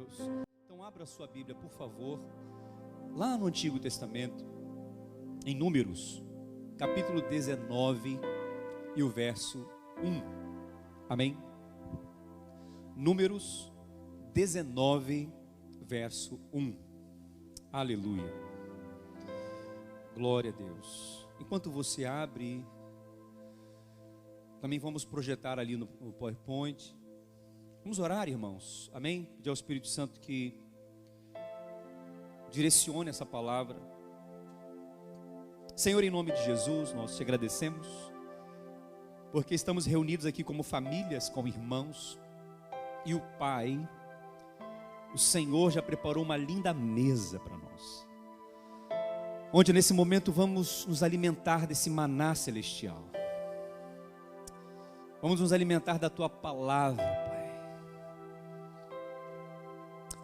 Deus. Então abra a sua Bíblia, por favor, lá no Antigo Testamento, em Números, capítulo 19 e o verso 1. Amém? Números 19, verso 1. Aleluia. Glória a Deus. Enquanto você abre, também vamos projetar ali no PowerPoint. Vamos orar, irmãos. Amém? Pedir ao Espírito Santo que direcione essa palavra. Senhor, em nome de Jesus, nós te agradecemos, porque estamos reunidos aqui como famílias, como irmãos, e o Pai, o Senhor já preparou uma linda mesa para nós, onde nesse momento vamos nos alimentar desse maná celestial. Vamos nos alimentar da Tua palavra, Pai,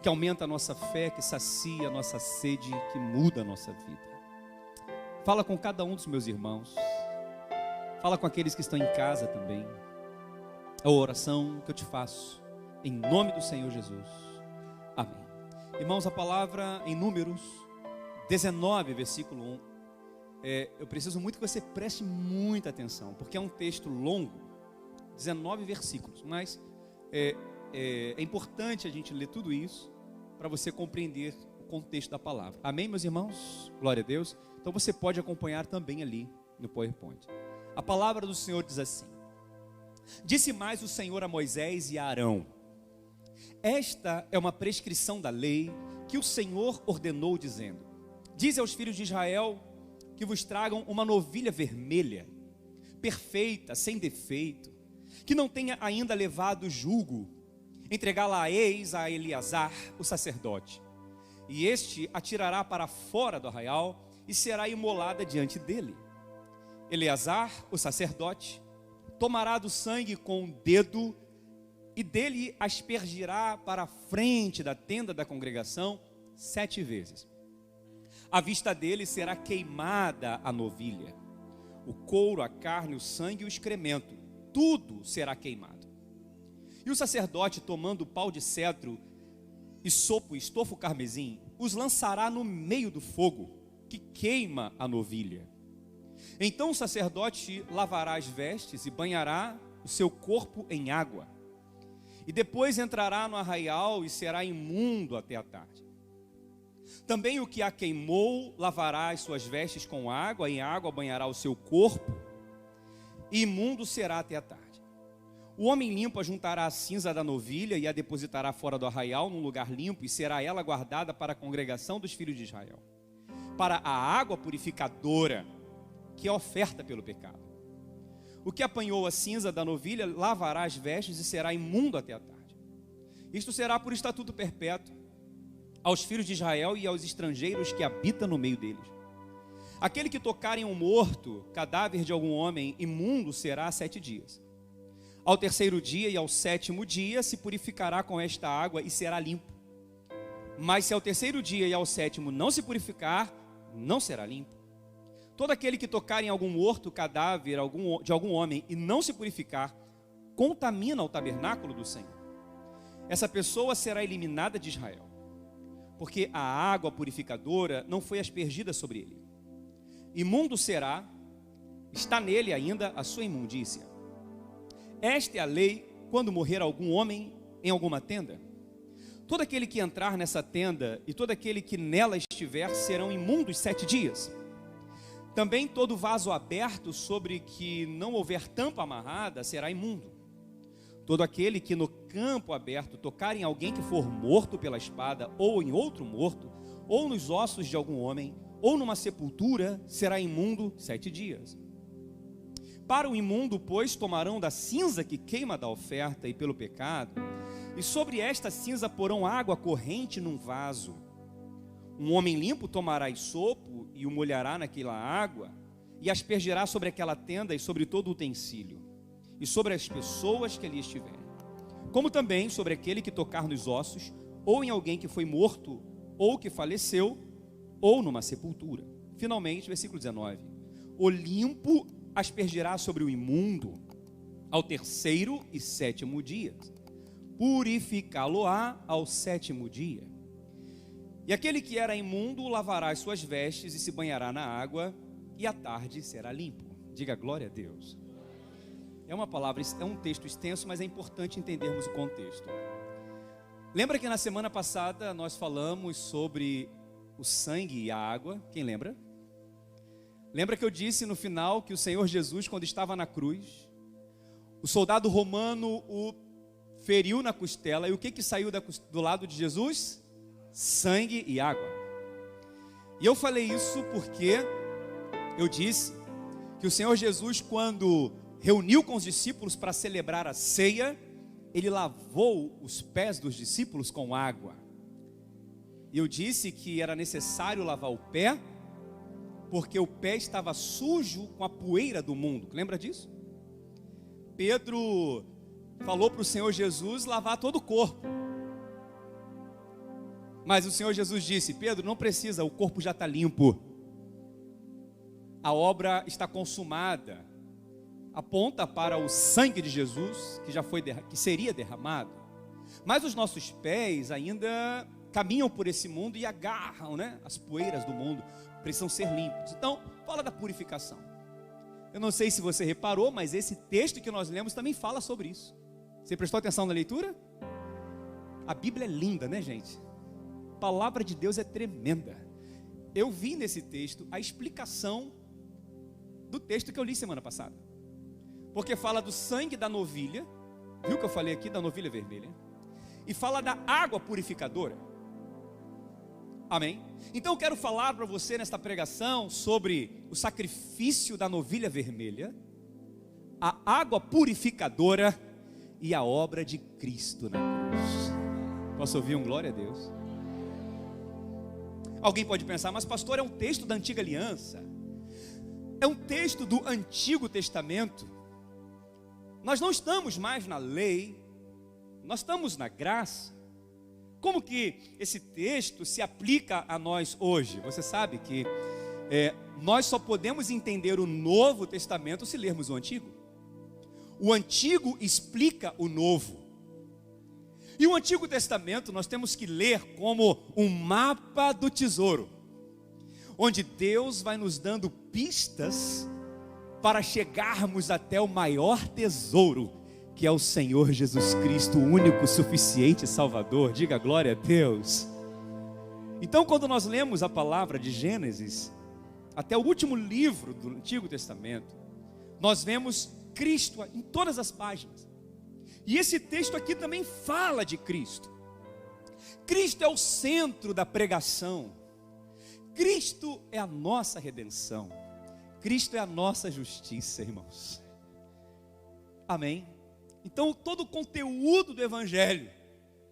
que aumenta a nossa fé, que sacia a nossa sede, que muda a nossa vida. Fala com cada um dos meus irmãos, fala com aqueles que estão em casa também. É a oração que eu te faço, em nome do Senhor Jesus. Amém. Irmãos, a palavra em Números 19, versículo 1. Eu preciso muito que você preste muita atenção, porque é um texto longo, 19 versículos, mas é importante a gente ler tudo isso para você compreender o contexto da palavra. Amém, meus irmãos? Glória a Deus. Então você pode acompanhar também ali no PowerPoint. A palavra do Senhor diz assim: Disse mais o Senhor a Moisés e a Arão: Esta é uma prescrição da lei que o Senhor ordenou, dizendo: Dize aos filhos de Israel que vos tragam uma novilha vermelha, perfeita, sem defeito, que não tenha ainda levado jugo. Entregá-la-eis a Eleazar, o sacerdote, e este a tirará para fora do arraial e será imolada diante dele. Eleazar, o sacerdote, tomará do sangue com o dedo e dele aspergirá para a frente da tenda da congregação 7 vezes. À vista dele será queimada a novilha, o couro, a carne, o sangue e o excremento, tudo será queimado. E o sacerdote, tomando o pau de cedro e estofo carmesim, os lançará no meio do fogo que queima a novilha. Então o sacerdote lavará as vestes e banhará o seu corpo em água, e depois entrará no arraial e será imundo até a tarde. Também o que a queimou lavará as suas vestes com água, e em água banhará o seu corpo, e imundo será até a tarde. O homem limpo ajuntará a cinza da novilha e a depositará fora do arraial num lugar limpo, e será ela guardada para a congregação dos filhos de Israel, para a água purificadora, que é oferta pelo pecado. O que apanhou a cinza da novilha lavará as vestes e será imundo até a tarde. Isto será por estatuto perpétuo aos filhos de Israel e aos estrangeiros que habitam no meio deles. Aquele que tocar em um morto, cadáver de algum homem, imundo será 7 dias. Ao terceiro dia e ao 7º dia se purificará com esta água e será limpo. Mas se ao terceiro dia e ao 7º não se purificar, não será limpo. Todo aquele que tocar em algum morto, cadáver de algum homem e não se purificar, contamina o tabernáculo do Senhor. Essa pessoa será eliminada de Israel, porque a água purificadora não foi aspergida sobre ele. Imundo será, está nele ainda a sua imundícia. Esta é a lei quando morrer algum homem em alguma tenda. Todo aquele que entrar nessa tenda e todo aquele que nela estiver serão imundos 7 dias. Também todo vaso aberto sobre que não houver tampa amarrada será imundo. Todo aquele que no campo aberto tocar em alguém que for morto pela espada, ou em outro morto, ou nos ossos de algum homem, ou numa sepultura, será imundo 7 dias. Para o imundo, pois, tomarão da cinza que queima da oferta e pelo pecado, e sobre esta cinza porão água corrente num vaso. Um homem limpo tomará esopo e o molhará naquela água, e aspergirá sobre aquela tenda e sobre todo o utensílio, e sobre as pessoas que ali estiverem, como também sobre aquele que tocar nos ossos, ou em alguém que foi morto, ou que faleceu, ou numa sepultura. Finalmente, versículo 19: O limpo aspergirá sobre o imundo ao terceiro e 7º dia, purificá-lo-á ao 7º dia. E aquele que era imundo lavará as suas vestes e se banhará na água, e à tarde será limpo. Diga glória a Deus. É uma palavra, é um texto extenso, mas é importante entendermos o contexto. Lembra que na semana passada nós falamos sobre o sangue e a água? Quem lembra? Lembra que eu disse no final que o Senhor Jesus, quando estava na cruz, o soldado romano o feriu na costela, e o que saiu do lado de Jesus? Sangue e água. E eu falei isso porque eu disse que o Senhor Jesus, quando reuniu com os discípulos para celebrar a ceia, ele lavou os pés dos discípulos com água. E eu disse que era necessário lavar o pé, porque o pé estava sujo com a poeira do mundo. Lembra disso? Pedro falou para o Senhor Jesus lavar todo o corpo. Mas o Senhor Jesus disse: Pedro, não precisa, o corpo já está limpo. A obra está consumada. Aponta para o sangue de Jesus, que seria derramado. Mas os nossos pés ainda caminham por esse mundo e agarram, as poeiras do mundo. Precisam ser limpos. Então, fala da purificação. Eu não sei se você reparou, mas esse texto que nós lemos também fala sobre isso. Você prestou atenção na leitura? A Bíblia é linda, né, gente? A palavra de Deus é tremenda. Eu vi nesse texto a explicação do texto que eu li semana passada. Porque fala do sangue da novilha, viu que eu falei aqui da novilha vermelha? E fala da água purificadora. Amém? Então eu quero falar para você nesta pregação sobre o sacrifício da novilha vermelha, a água purificadora e a obra de Cristo na cruz. Posso ouvir um glória a Deus? Alguém pode pensar, mas pastor, é um texto da antiga aliança, é um texto do Antigo Testamento. Nós não estamos mais na lei, nós estamos na graça. Como que esse texto se aplica a nós hoje? Você sabe que nós só podemos entender o Novo Testamento se lermos o Antigo. O Antigo explica o Novo. E o Antigo Testamento nós temos que ler como um mapa do tesouro, onde Deus vai nos dando pistas para chegarmos até o maior tesouro, que é o Senhor Jesus Cristo, o único, suficiente Salvador. Diga glória a Deus. Então, quando nós lemos a palavra de Gênesis até o último livro do Antigo Testamento, nós vemos Cristo em todas as páginas. E esse texto aqui também fala de Cristo. Cristo é o centro da pregação. Cristo é a nossa redenção. Cristo é a nossa justiça, irmãos. Amém? Então todo o conteúdo do Evangelho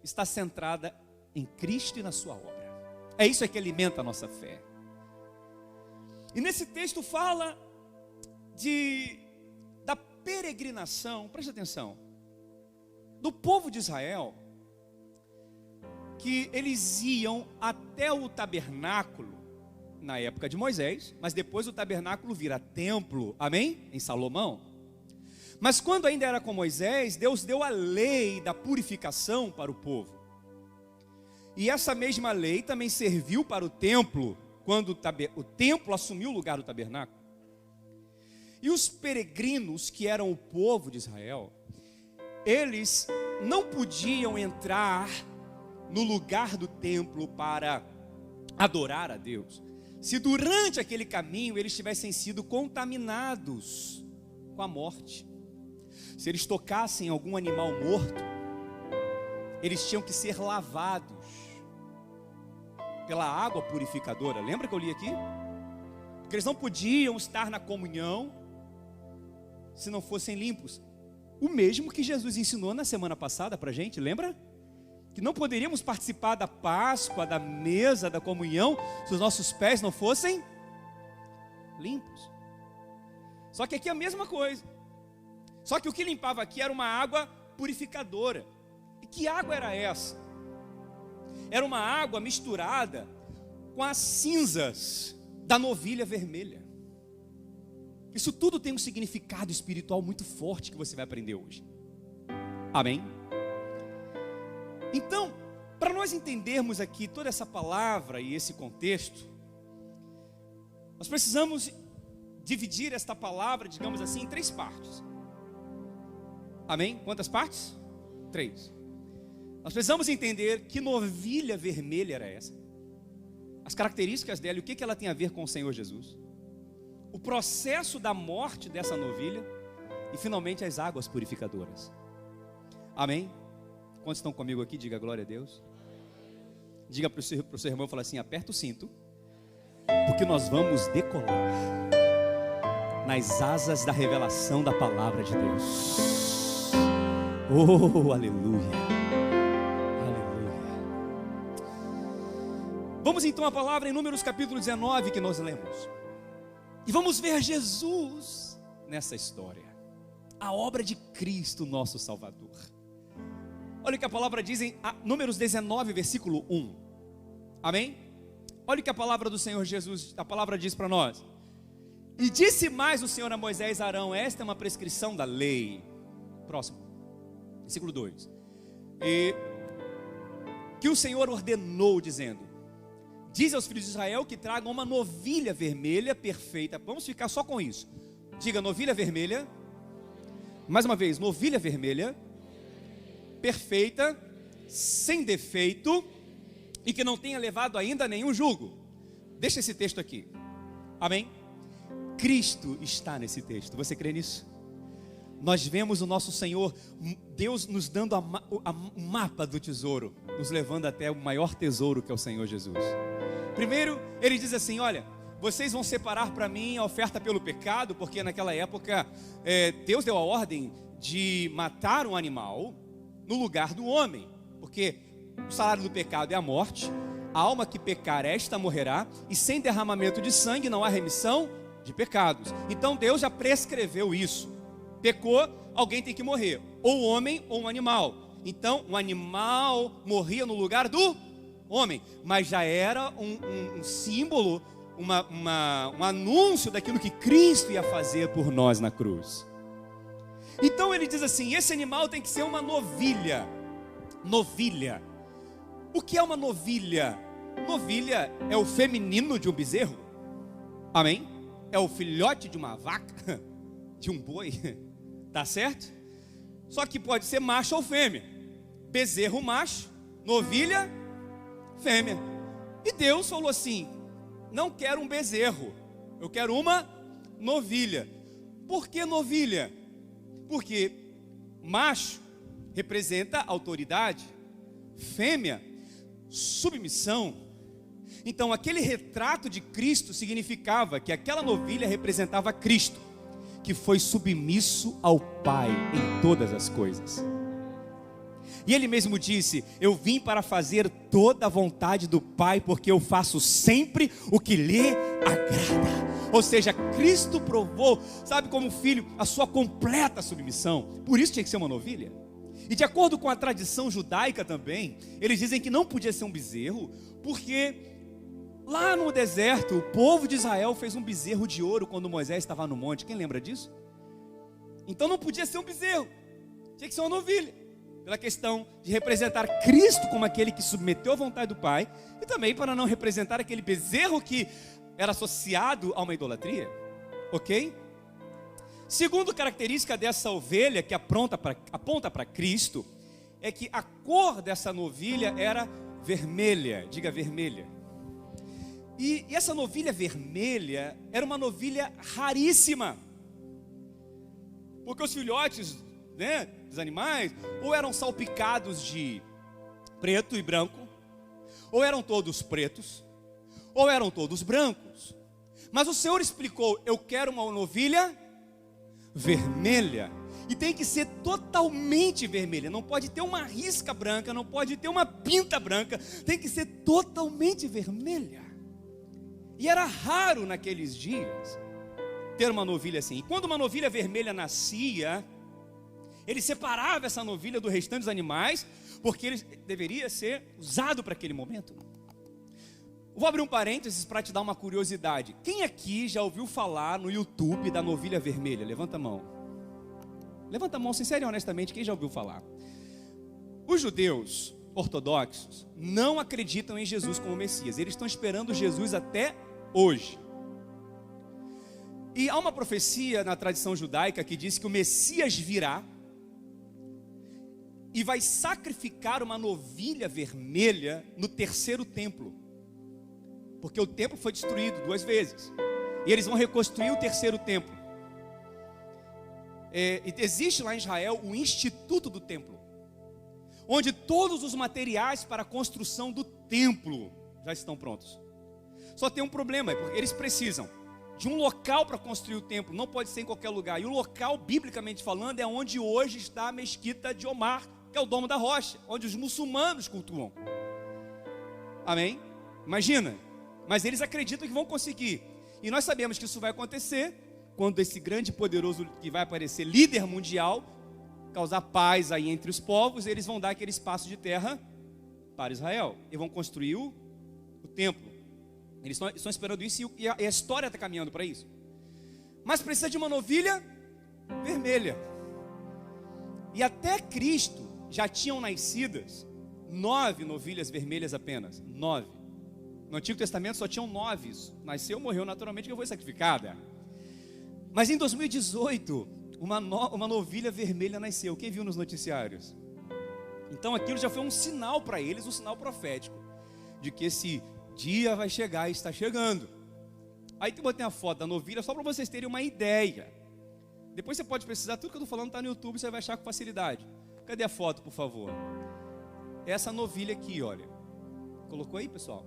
está centrado em Cristo e na sua obra. É isso que alimenta a nossa fé. E nesse texto fala da peregrinação, preste atenção, do povo de Israel, que eles iam até o tabernáculo na época de Moisés, mas depois o tabernáculo vira templo, amém? Em Salomão. Mas quando ainda era com Moisés, Deus deu a lei da purificação para o povo. E essa mesma lei também serviu para o templo, quando o templo assumiu o lugar do tabernáculo. E os peregrinos, que eram o povo de Israel, eles não podiam entrar no lugar do templo para adorar a Deus, se durante aquele caminho eles tivessem sido contaminados com a morte. Se eles tocassem algum animal morto, eles tinham que ser lavados pela água purificadora. Lembra que eu li aqui? Porque eles não podiam estar na comunhão se não fossem limpos. O mesmo que Jesus ensinou na semana passada para a gente, lembra? Que não poderíamos participar da Páscoa, da mesa, da comunhão, se os nossos pés não fossem limpos. Só que aqui é a mesma coisa. Só que o que limpava aqui era uma água purificadora. E que água era essa? Era uma água misturada com as cinzas da novilha vermelha. Isso tudo tem um significado espiritual muito forte que você vai aprender hoje. Amém? Então, para nós entendermos aqui toda essa palavra e esse contexto, nós precisamos dividir esta palavra, digamos assim, em 3 partes. Amém? Quantas partes? 3. Nós precisamos entender que novilha vermelha era essa, as características dela e o que ela tem a ver com o Senhor Jesus, o processo da morte dessa novilha e finalmente as águas purificadoras. Amém? Quantos estão comigo aqui? Diga glória a Deus. Diga para o seu irmão, fala assim: aperta o cinto, porque nós vamos decolar nas asas da revelação da palavra de Deus. Oh, aleluia, aleluia. Vamos então à palavra em Números capítulo 19 que nós lemos, e vamos ver Jesus nessa história, a obra de Cristo nosso Salvador. Olha o que a palavra diz em Números 19 versículo 1. Amém? Olha o que a palavra do Senhor Jesus, a palavra diz para nós: e disse mais o Senhor a Moisés e Arão: esta é uma prescrição da lei. Próximo, versículo 2. E que o Senhor ordenou, dizendo: diz aos filhos de Israel que tragam uma novilha vermelha perfeita. Vamos ficar só com isso. Diga: novilha vermelha. Mais uma vez: novilha vermelha perfeita, sem defeito, e que não tenha levado ainda nenhum jugo. Deixa esse texto aqui. Amém? Cristo está nesse texto. Você crê nisso? Nós vemos o nosso Senhor, Deus nos dando o mapa do tesouro, nos levando até o maior tesouro, que é o Senhor Jesus. Primeiro, ele diz assim: olha, vocês vão separar para mim a oferta pelo pecado, porque naquela época Deus deu a ordem de matar um animal no lugar do homem, porque o salário do pecado é a morte, a alma que pecar esta morrerá, e sem derramamento de sangue não há remissão de pecados. Então Deus já prescreveu isso. Pecou, alguém tem que morrer, ou o homem ou um animal. Então um animal morria no lugar do homem, mas já era um símbolo, um anúncio daquilo que Cristo ia fazer por nós na cruz. Então ele diz assim: esse animal tem que ser uma novilha. Novilha. O que é uma novilha? Novilha é o feminino de um bezerro. Amém? É o filhote de uma vaca, de um boi. Tá certo? Só que pode ser macho ou fêmea. Bezerro macho, novilha fêmea. E Deus falou assim: não quero um bezerro, eu quero uma novilha. Por que novilha? Porque macho representa autoridade, fêmea, submissão. Então aquele retrato de Cristo significava que aquela novilha representava Cristo, que foi submisso ao Pai em todas as coisas. E ele mesmo disse: eu vim para fazer toda a vontade do Pai, porque eu faço sempre o que lhe agrada. Ou seja, Cristo provou, sabe, como filho, a sua completa submissão. Por isso tinha que ser uma novilha. E de acordo com a tradição judaica também, eles dizem que não podia ser um bezerro, porque lá no deserto, o povo de Israel fez um bezerro de ouro quando Moisés estava no monte. Quem lembra disso? Então não podia ser um bezerro, tinha que ser uma novilha, pela questão de representar Cristo como aquele que submeteu à vontade do Pai, e também para não representar aquele bezerro que era associado a uma idolatria. Ok? Segunda característica dessa ovelha que aponta para Cristo é que a cor dessa novilha era vermelha. Diga vermelha. E essa novilha vermelha era uma novilha raríssima, porque os filhotes, né, dos animais ou eram salpicados de preto e branco, ou eram todos pretos, ou eram todos brancos. Mas o Senhor explicou: eu quero uma novilha vermelha, e tem que ser totalmente vermelha. Não pode ter uma risca branca, não pode ter uma pinta branca, tem que ser totalmente vermelha. E era raro naqueles dias ter uma novilha assim. E quando uma novilha vermelha nascia, ele separava essa novilha do restante dos animais, porque ele deveria ser usado para aquele momento. Vou abrir um parênteses para te dar uma curiosidade. Quem aqui já ouviu falar no YouTube da novilha vermelha? Levanta a mão. Levanta a mão, sincero e honestamente, quem já ouviu falar? Os judeus, ortodoxos não acreditam em Jesus como Messias. Eles estão esperando Jesus até hoje. E há uma profecia na tradição judaica que diz que o Messias virá e vai sacrificar uma novilha vermelha no terceiro templo. Porque o templo foi destruído 2 vezes. E eles vão reconstruir o terceiro templo. Existe lá em Israel o Instituto do Templo, onde todos os materiais para a construção do templo já estão prontos. Só tem um problema, porque eles precisam de um local para construir o templo, não pode ser em qualquer lugar. E o local, biblicamente falando, é onde hoje está a mesquita de Omar, que é o Domo da Rocha, onde os muçulmanos cultuam. Amém? Imagina, mas eles acreditam que vão conseguir. E nós sabemos que isso vai acontecer quando esse grande e poderoso que vai aparecer, líder mundial, causar paz aí entre os povos, eles vão dar aquele espaço de terra para Israel. E vão construir o templo. Eles estão esperando isso e a história está caminhando para isso. Mas precisa de uma novilha vermelha. E até Cristo já tinham nascidas 9 novilhas vermelhas apenas. 9. No Antigo Testamento só tinham 9. Nasceu, morreu naturalmente, que foi sacrificada. Mas em 2018, uma novilha vermelha nasceu. Quem viu nos noticiários? Então aquilo já foi um sinal para eles, um sinal profético, de que esse dia vai chegar e está chegando. Aí eu botei a foto da novilha só para vocês terem uma ideia. Depois você pode precisar, tudo que eu estou falando está no YouTube, você vai achar com facilidade. Cadê a foto, por favor? Essa novilha aqui, olha. Colocou aí, pessoal?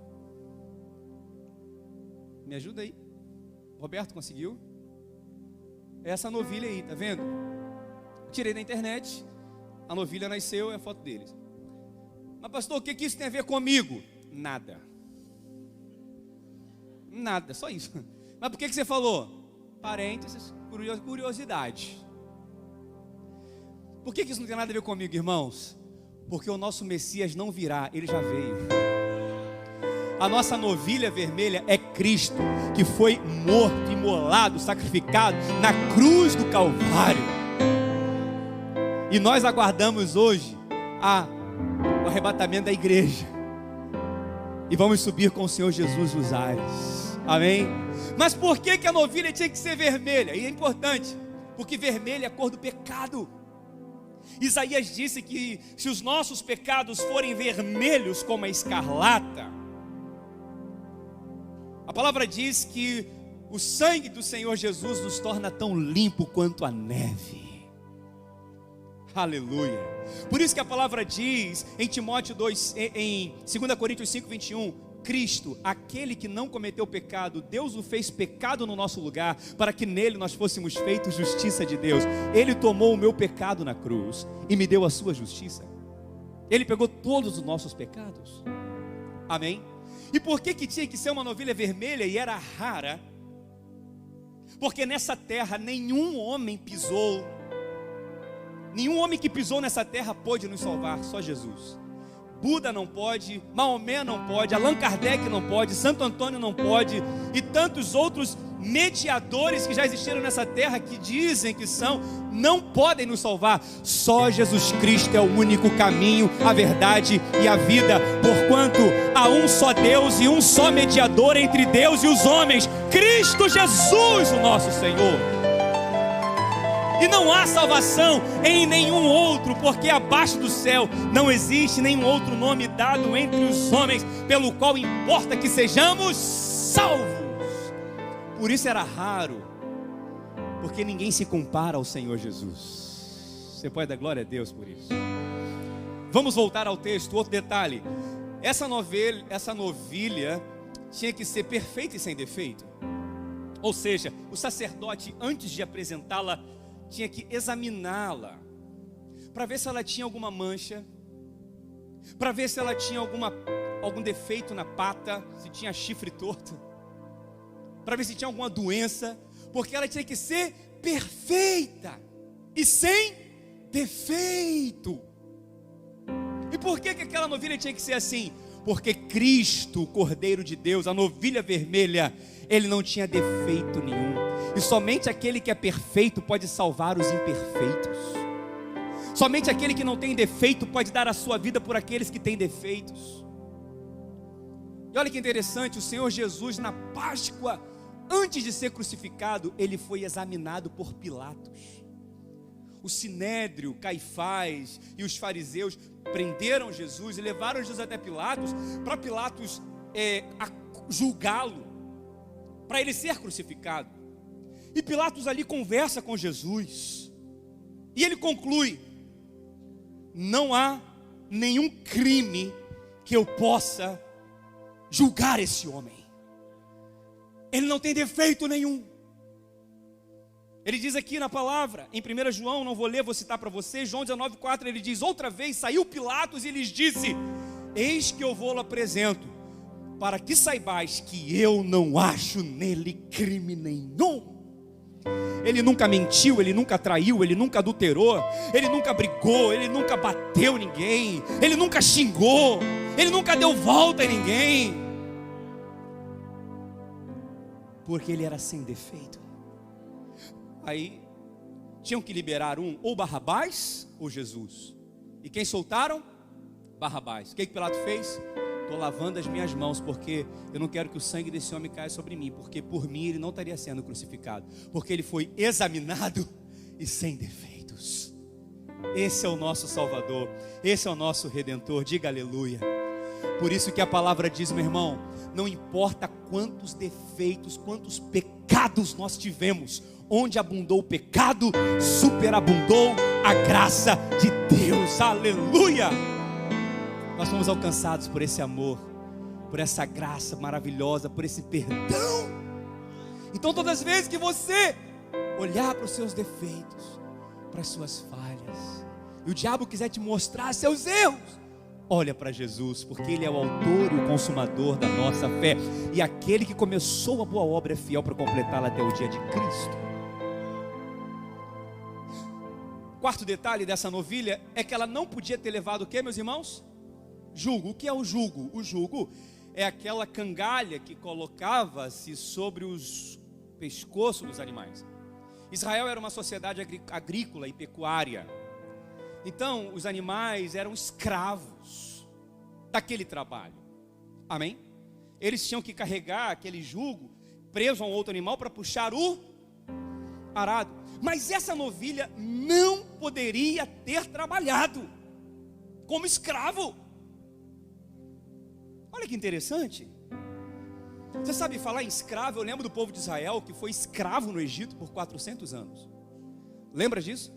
Me ajuda aí. Roberto, conseguiu? Essa novilha aí, tá vendo? Tirei da internet, a novilha nasceu, é a foto deles. Mas pastor, o que isso tem a ver comigo? Nada. Nada, só isso. Mas por que você falou? Parênteses, curiosidade. Por que isso não tem nada a ver comigo, irmãos? Porque o nosso Messias não virá, ele já veio. A nossa novilha vermelha é Cristo, que foi morto, imolado, sacrificado na cruz do Calvário. E nós aguardamos hoje o arrebatamento da igreja. E vamos subir com o Senhor Jesus nos ares. Amém? Mas por que a novilha tinha que ser vermelha? E é importante, porque vermelha é a cor do pecado. Isaías disse que se os nossos pecados forem vermelhos como a escarlata, a palavra diz que o sangue do Senhor Jesus nos torna tão limpo quanto a neve. Aleluia. Por isso que a palavra diz em Timóteo 2, em 2 Coríntios 5, 21, Cristo, aquele que não cometeu pecado, Deus o fez pecado no nosso lugar, para que nele nós fôssemos feitos justiça de Deus. Ele tomou o meu pecado na cruz e me deu a sua justiça. Ele pegou todos os nossos pecados. Amém? E por que tinha que ser uma novilha vermelha e era rara? Porque nessa terra nenhum homem pisou. Nenhum homem que pisou nessa terra pôde nos salvar, só Jesus. Buda não pode, Maomé não pode, Allan Kardec não pode, Santo Antônio não pode, e tantos outros mediadores que já existiram nessa terra, que dizem que são, não podem nos salvar. Só Jesus Cristo é o único caminho, a verdade e a vida, porquanto há um só Deus e um só mediador entre Deus e os homens, Cristo Jesus, o nosso Senhor. E não há salvação em nenhum outro, porque abaixo do céu não existe nenhum outro nome dado entre os homens, pelo qual importa que sejamos salvos. Por isso era raro, porque ninguém se compara ao Senhor Jesus. Você pode dar glória a Deus por isso. Vamos voltar ao texto, outro detalhe. Essa novilha tinha que ser perfeita e sem defeito. Ou seja, o sacerdote, antes de apresentá-la, tinha que examiná-la, para ver se ela tinha alguma mancha, para ver se ela tinha algum defeito na pata, se tinha chifre torto, para ver se tinha alguma doença, porque ela tinha que ser perfeita e sem defeito. E por que aquela novilha tinha que ser assim? Porque Cristo, o Cordeiro de Deus, a novilha vermelha, ele não tinha defeito nenhum. E somente aquele que é perfeito pode salvar os imperfeitos. Somente aquele que não tem defeito pode dar a sua vida por aqueles que têm defeitos. E olha que interessante, o Senhor Jesus na Páscoa, antes de ser crucificado, ele foi examinado por Pilatos. O Sinédrio, Caifás e os fariseus prenderam Jesus e levaram Jesus até Pilatos, para Pilatos julgá-lo, para ele ser crucificado. E Pilatos ali conversa com Jesus, e ele conclui: não há nenhum crime que eu possa julgar esse homem. Ele não tem defeito nenhum. Ele diz aqui na palavra, em 1 João, não vou ler, vou citar para vocês, João 19,4, ele diz: outra vez saiu Pilatos e lhes disse: eis que eu vou-lo apresento, para que saibais que eu não acho nele crime nenhum. Ele nunca mentiu, ele nunca traiu, ele nunca adulterou, ele nunca brigou, ele nunca bateu ninguém, ele nunca xingou, ele nunca deu volta em ninguém, porque ele era sem defeito. Aí tinham que liberar ou Barrabás ou Jesus. E quem soltaram? Barrabás. O que Pilatos fez? Estou lavando as minhas mãos, porque eu não quero que o sangue desse homem caia sobre mim, porque por mim ele não estaria sendo crucificado, porque ele foi examinado e sem defeitos. Esse é o nosso Salvador, esse é o nosso Redentor, diga aleluia. Por isso que a palavra diz, meu irmão, não importa quantos defeitos, quantos pecados nós tivemos, onde abundou o pecado, superabundou a graça de Deus, aleluia. Nós fomos alcançados por esse amor, por essa graça maravilhosa, por esse perdão. Então todas as vezes que você olhar para os seus defeitos, para as suas falhas, e o diabo quiser te mostrar seus erros, olha para Jesus, porque Ele é o autor e o consumador da nossa fé, e aquele que começou a boa obra é fiel para completá-la até o dia de Cristo. Quarto detalhe dessa novilha é que ela não podia ter levado o que, meus irmãos? Jugo. O que é o jugo? O jugo é aquela cangalha que colocava-se sobre os pescoços dos animais. Israel era uma sociedade agrícola e pecuária. Então os animais eram escravos daquele trabalho. Amém? Eles tinham que carregar aquele jugo preso a um outro animal para puxar o arado. Mas essa novilha não poderia ter trabalhado como escravo. Olha que interessante. Você sabe falar em escravo? Eu lembro do povo de Israel que foi escravo no Egito por 400 anos. Lembra disso?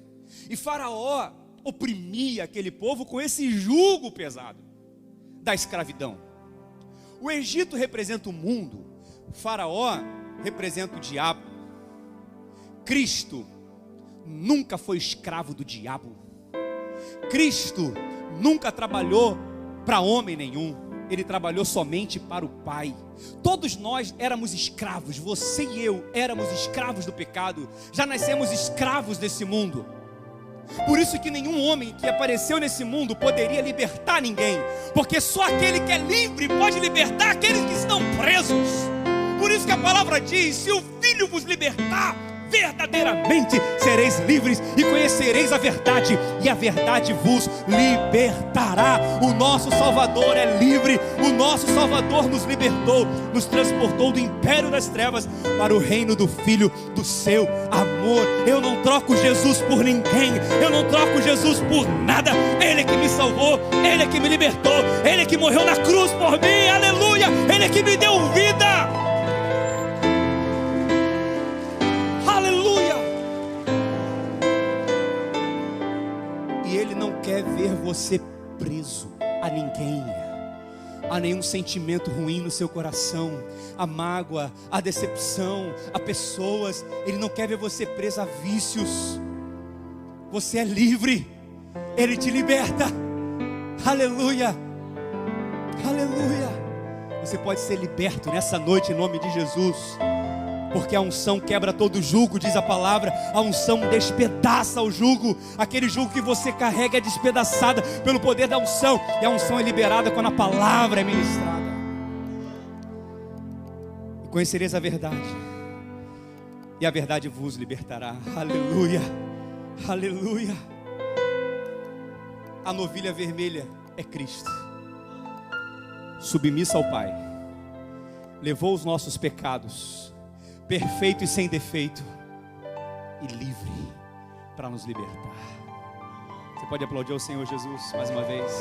E Faraó oprimia aquele povo com esse jugo pesado da escravidão. O Egito representa o mundo, Faraó representa o diabo. Cristo nunca foi escravo do diabo. Cristo nunca trabalhou para homem nenhum. Ele trabalhou somente para o Pai. Todos nós éramos escravos, você e eu éramos escravos do pecado. Já nascemos escravos desse mundo. Por isso que nenhum homem que apareceu nesse mundo poderia libertar ninguém, porque só aquele que é livre pode libertar aqueles que estão presos. Por isso que a palavra diz: se o Filho vos libertar, verdadeiramente sereis livres e conhecereis a verdade, e a verdade vos libertará. O nosso Salvador é livre, o nosso Salvador nos libertou, nos transportou do império das trevas para o reino do Filho do seu amor. Eu não troco Jesus por ninguém, eu não troco Jesus por nada. Ele é que me salvou, Ele é que me libertou, Ele é que morreu na cruz por mim, aleluia. Ele é que me deu vida. Quer ver você preso a ninguém, a nenhum sentimento ruim no seu coração, a mágoa, a decepção, a pessoas. Ele não quer ver você preso a vícios. Você é livre, Ele te liberta, aleluia, aleluia. Você pode ser liberto nessa noite em nome de Jesus, porque a unção quebra todo jugo, diz a palavra. A unção despedaça o jugo. Aquele jugo que você carrega é despedaçada pelo poder da unção. E a unção é liberada quando a palavra é ministrada. E conhecereis a verdade, e a verdade vos libertará. Aleluia, aleluia. A novilha vermelha é Cristo, submissa ao Pai, levou os nossos pecados, perfeito e sem defeito, e livre para nos libertar. Você pode aplaudir ao Senhor Jesus mais uma vez?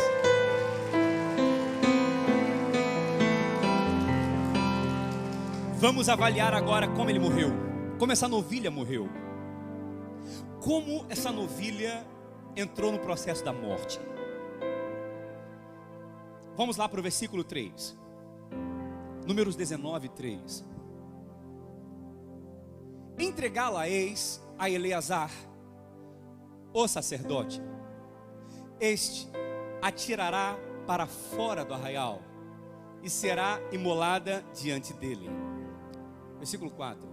Vamos avaliar agora como ele morreu, como essa novilha morreu, como essa novilha entrou no processo da morte. Vamos lá para o versículo 3, Números 19, 3. Entregá-la-eis a Eleazar, o sacerdote. Este atirará para fora do arraial e será imolada diante dele. Versículo 4.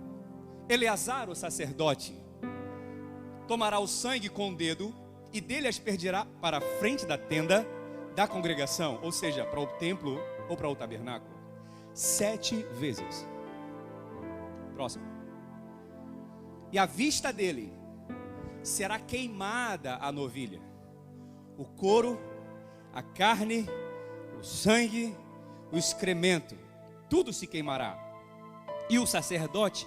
Eleazar, o sacerdote, tomará o sangue com o dedo e dele aspergirá para a frente da tenda da congregação, ou seja, para o templo ou para o tabernáculo, 7 vezes. Próximo. E à vista dele será queimada a novilha, o couro, a carne, o sangue, o excremento, tudo se queimará. E o sacerdote,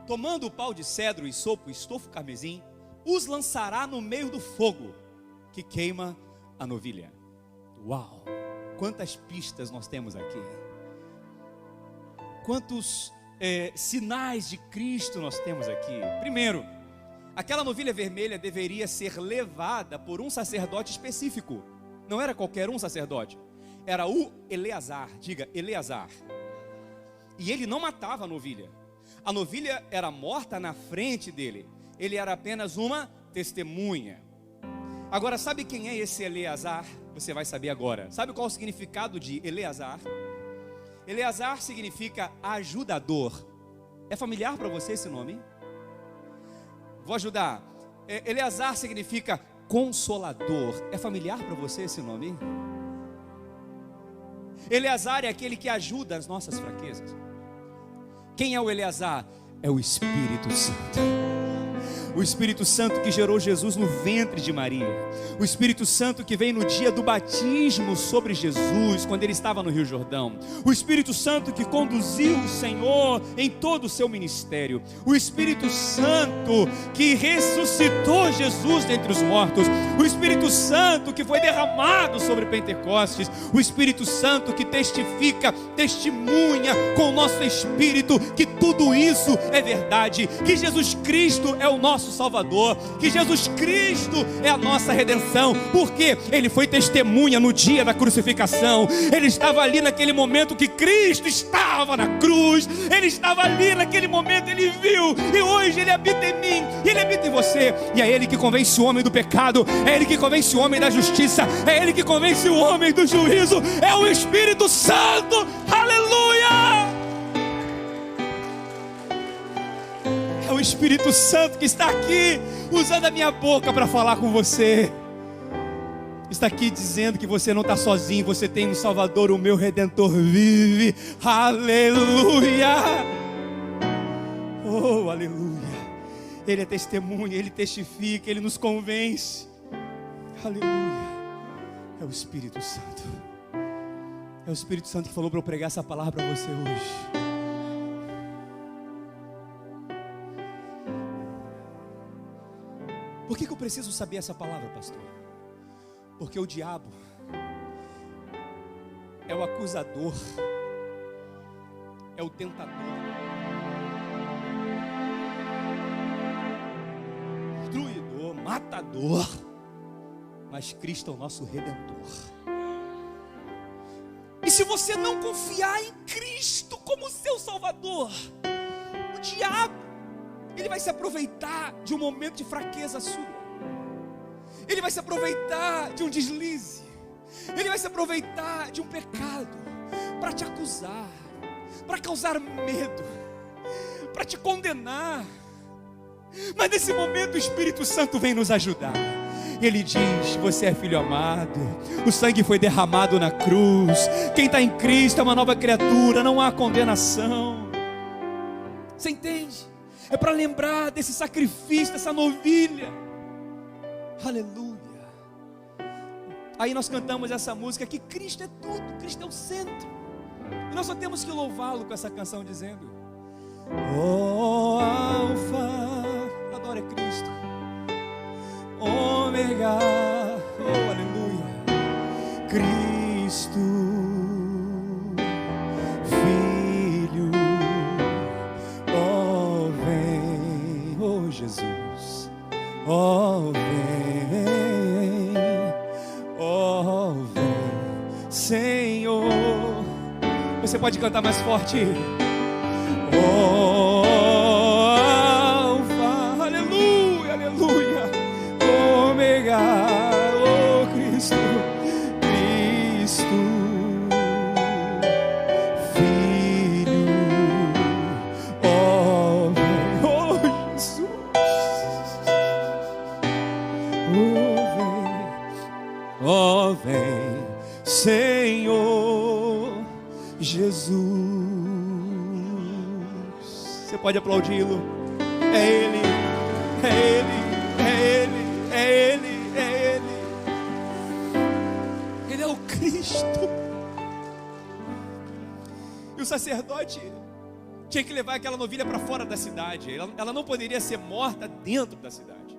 tomando o pau de cedro e sopo e estofo carmesim, os lançará no meio do fogo que queima a novilha. Uau! Quantas pistas nós temos aqui. Quantos sinais de Cristo nós temos aqui. Primeiro, aquela novilha vermelha deveria ser levada por um sacerdote específico. Não era qualquer um sacerdote. Era o Eleazar. Diga, Eleazar. E ele não matava a novilha. A novilha era morta na frente dele. Ele era apenas uma testemunha. Agora, sabe quem é esse Eleazar? Você vai saber agora. Sabe qual é o significado de Eleazar? Eleazar significa ajudador. É familiar para você esse nome? Vou ajudar. Eleazar significa consolador. É familiar para você esse nome? Eleazar é aquele que ajuda as nossas fraquezas. Quem é o Eleazar? É o Espírito Santo. O Espírito Santo que gerou Jesus no ventre de Maria. O Espírito Santo que veio no dia do batismo sobre Jesus, quando ele estava no Rio Jordão. O Espírito Santo que conduziu o Senhor em todo o seu ministério. O Espírito Santo que ressuscitou Jesus dentre os mortos. O Espírito Santo que foi derramado sobre Pentecostes. O Espírito Santo que testifica, testemunha com o nosso espírito que tudo isso é verdade, que Jesus Cristo é o nosso Salvador, que Jesus Cristo é a nossa redenção, porque Ele foi testemunha no dia da crucificação. Ele estava ali naquele momento que Cristo estava na cruz. Ele estava ali naquele momento, Ele viu, e hoje Ele habita em mim, Ele habita em você, e é Ele que convence o homem do pecado, é Ele que convence o homem da justiça, é Ele que convence o homem do juízo, é o Espírito Santo. Aleluia! É o Espírito Santo que está aqui, usando a minha boca para falar com você. Está aqui dizendo que você não está sozinho, você tem um Salvador, o meu Redentor vive. Aleluia! Oh, aleluia! Ele é testemunha, Ele testifica, Ele nos convence. Aleluia! É o Espírito Santo. É o Espírito Santo que falou para eu pregar essa palavra para você hoje. Por que eu preciso saber essa palavra, pastor? Porque o diabo é o acusador, é o tentador, destruidor, matador, mas Cristo é o nosso Redentor. E se você não confiar em Cristo como seu Salvador, o diabo, ele vai se aproveitar de um momento de fraqueza sua. Ele vai se aproveitar de um deslize. Ele vai se aproveitar de um pecado para te acusar, para causar medo, para te condenar. Mas nesse momento o Espírito Santo vem nos ajudar. Ele diz: você é filho amado, o sangue foi derramado na cruz, quem está em Cristo é uma nova criatura, não há condenação. Você entende? É para lembrar desse sacrifício, dessa novilha. Aleluia. Aí nós cantamos essa música que Cristo é tudo, Cristo é o centro. E nós só temos que louvá-lo com essa canção dizendo: oh Alfa, adora Cristo, Ômega, oh aleluia, Cristo, Filho, oh vem, oh Jesus, oh vem, oh vem, Senhor. Você pode cantar mais forte. Oh Alfa, aleluia, aleluia, Ômega, oh Cristo, Cristo, Filho, oh vem, oh Jesus, oh vem, Senhor Jesus. Você pode aplaudi-lo. É Ele, é Ele, é Ele, é Ele, é Ele. Ele é o Cristo. E o sacerdote tinha que levar aquela novilha para fora da cidade. Ela não poderia ser morta dentro da cidade.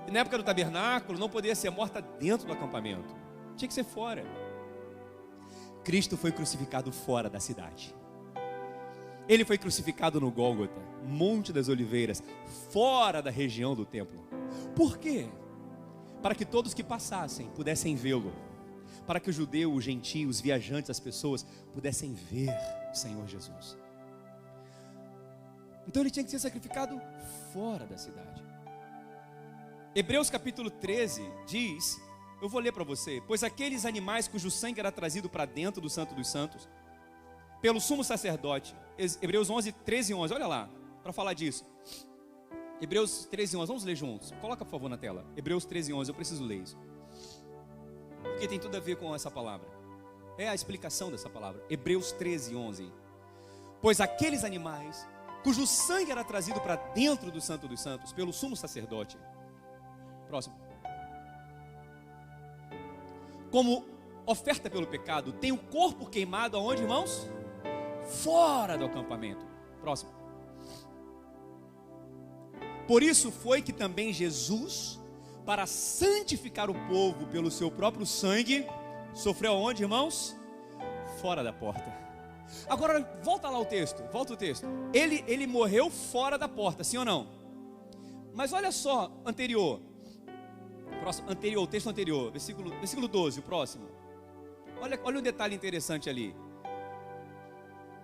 E na época do tabernáculo, não poderia ser morta dentro do acampamento. Tinha que ser fora. Cristo foi crucificado fora da cidade. Ele foi crucificado no Gólgota, Monte das Oliveiras, fora da região do templo. Por quê? Para que todos que passassem pudessem vê-lo. Para que o judeu, o gentio, os viajantes, as pessoas pudessem ver o Senhor Jesus. Então ele tinha que ser sacrificado fora da cidade. Hebreus capítulo 13 diz, eu vou ler para você: pois aqueles animais cujo sangue era trazido para dentro do Santo dos Santos pelo sumo sacerdote, Hebreus 11, 13 e 11, olha lá, para falar disso. Hebreus 13 e 11, vamos ler juntos. Coloca por favor na tela, Hebreus 13 e 11, eu preciso ler isso, porque tem tudo a ver com essa palavra. É a explicação dessa palavra. Hebreus 13 e 11. Pois aqueles animais cujo sangue era trazido para dentro do Santo dos Santos pelo sumo sacerdote, próximo, como oferta pelo pecado, tem o corpo queimado aonde, irmãos? Fora do acampamento. Próximo. Por isso foi que também Jesus, para santificar o povo pelo seu próprio sangue, sofreu aonde, irmãos? Fora da porta. Agora volta lá o texto, volta o texto. Ele morreu fora da porta, sim ou não? Mas olha só, anterior, o texto anterior, versículo 12, o próximo. Olha um detalhe interessante ali.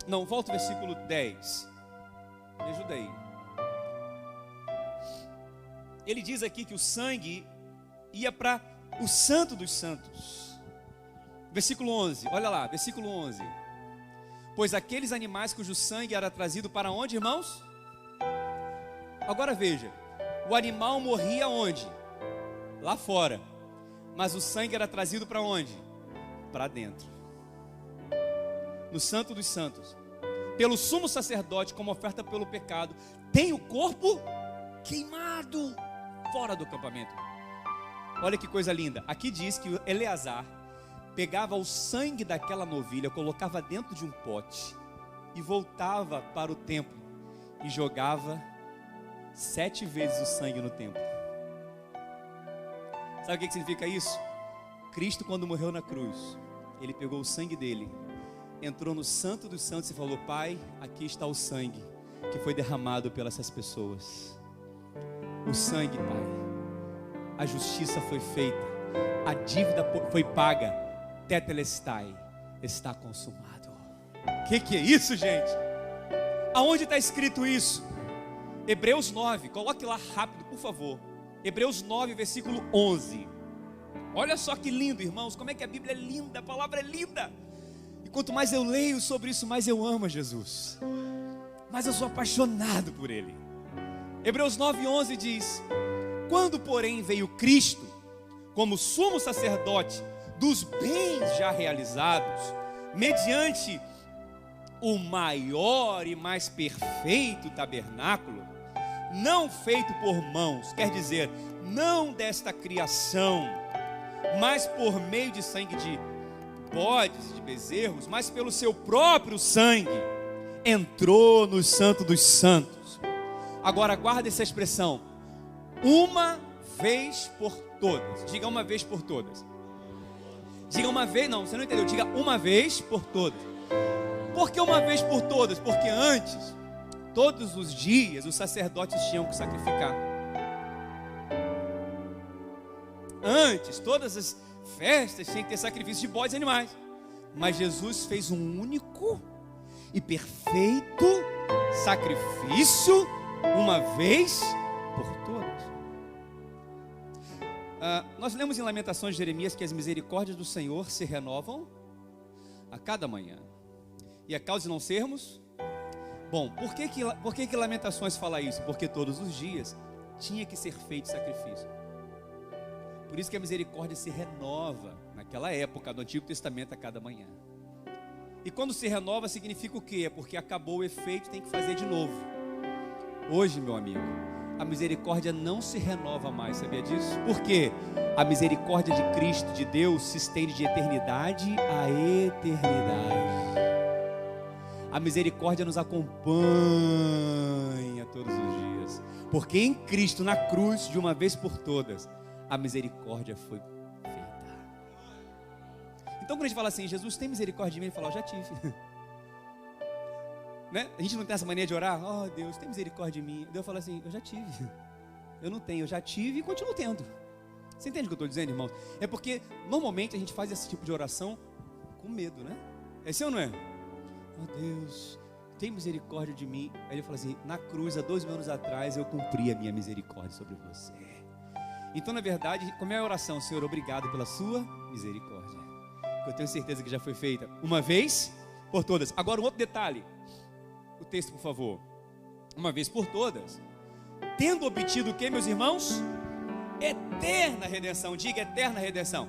Não, volta o versículo 10. Me ajuda aí. Ele diz aqui que o sangue ia para o Santo dos Santos. Versículo 11, olha lá, versículo 11. Pois aqueles animais cujo sangue era trazido para onde, irmãos? Agora veja, o animal morria onde? Lá fora. Mas o sangue era trazido para onde? Para dentro. No Santo dos Santos, pelo sumo sacerdote, como oferta pelo pecado, tem o corpo queimado fora do acampamento. Olha que coisa linda. Aqui diz que Eleazar pegava o sangue daquela novilha, colocava dentro de um pote e voltava para o templo e jogava 7 vezes o sangue no templo. Sabe o que significa isso? Cristo, quando morreu na cruz, ele pegou o sangue dele, entrou no Santo dos Santos e falou: Pai, aqui está o sangue que foi derramado pelas essas pessoas. O sangue, Pai, a justiça foi feita, a dívida foi paga, tetelestai, está consumado. Que é isso, gente? Aonde está escrito isso? Hebreus 9, coloque lá rápido, por favor. Hebreus 9, versículo 11. Olha só que lindo, irmãos, como é que a Bíblia é linda, a palavra é linda. E quanto mais eu leio sobre isso, mais eu amo a Jesus, mais eu sou apaixonado por Ele. Hebreus 9, 11 diz: quando porém veio Cristo, como sumo sacerdote dos bens já realizados, mediante o maior e mais perfeito tabernáculo, não feito por mãos, quer dizer, não desta criação, mas por meio de sangue de bodes e de bezerros, mas pelo seu próprio sangue, entrou no Santo dos Santos. Agora guarda essa expressão, uma vez por todas. Diga uma vez por todas. Diga uma vez, não, você não entendeu. Diga uma vez por todas. Por que uma vez por todas? Porque antes, todos os dias, os sacerdotes tinham que sacrificar. Antes, todas as festas tinham que ter sacrifício de bodes e animais. Mas Jesus fez um único e perfeito sacrifício, uma vez por todas. Nós lemos em Lamentações de Jeremias que as misericórdias do Senhor se renovam a cada manhã. E a causa de não sermos? Bom, por que Lamentações fala isso? Porque todos os dias tinha que ser feito sacrifício. Por isso que a misericórdia se renova naquela época do Antigo Testamento a cada manhã. E quando se renova significa o quê? É porque acabou o efeito, tem que fazer de novo. Hoje, meu amigo, a misericórdia não se renova mais, sabia disso? Por quê? A misericórdia de Cristo, de Deus, se estende de eternidade a eternidade. A misericórdia nos acompanha todos os dias. Porque em Cristo, na cruz, de uma vez por todas, a misericórdia foi feita. Então quando a gente fala assim, Jesus tem misericórdia de mim, ele fala, eu já tive. Né? A gente não tem essa mania de orar, oh Deus, tem misericórdia de mim. Deus fala assim, eu já tive. Eu não tenho, eu já tive e continuo tendo. Você entende o que eu estou dizendo, irmãos? É porque normalmente a gente faz esse tipo de oração com medo, né? É sim ou não é? Oh Deus, tem misericórdia de mim. Aí ele fala assim, na cruz, há 2 mil anos atrás, eu cumpri a minha misericórdia sobre você. Então, na verdade, como é a oração? Senhor, obrigado pela sua misericórdia, que eu tenho certeza que já foi feita uma vez por todas. Agora, um outro detalhe. O texto, por favor. Uma vez por todas. Tendo obtido o que, meus irmãos? Eterna redenção. Diga eterna redenção.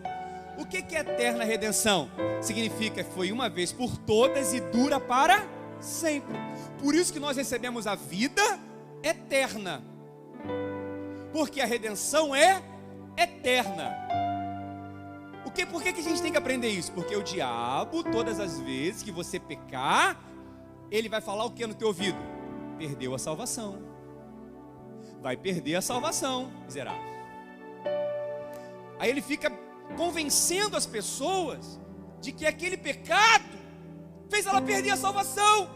O que é eterna redenção? Significa que foi uma vez por todas e dura para sempre. Por isso que nós recebemos a vida eterna. Porque a redenção é eterna. Por que a gente tem que aprender isso? Porque o diabo, todas as vezes que você pecar, ele vai falar o que no teu ouvido? Perdeu a salvação. Vai perder a salvação, miserável. Aí ele fica convencendo as pessoas de que aquele pecado fez ela perder a salvação.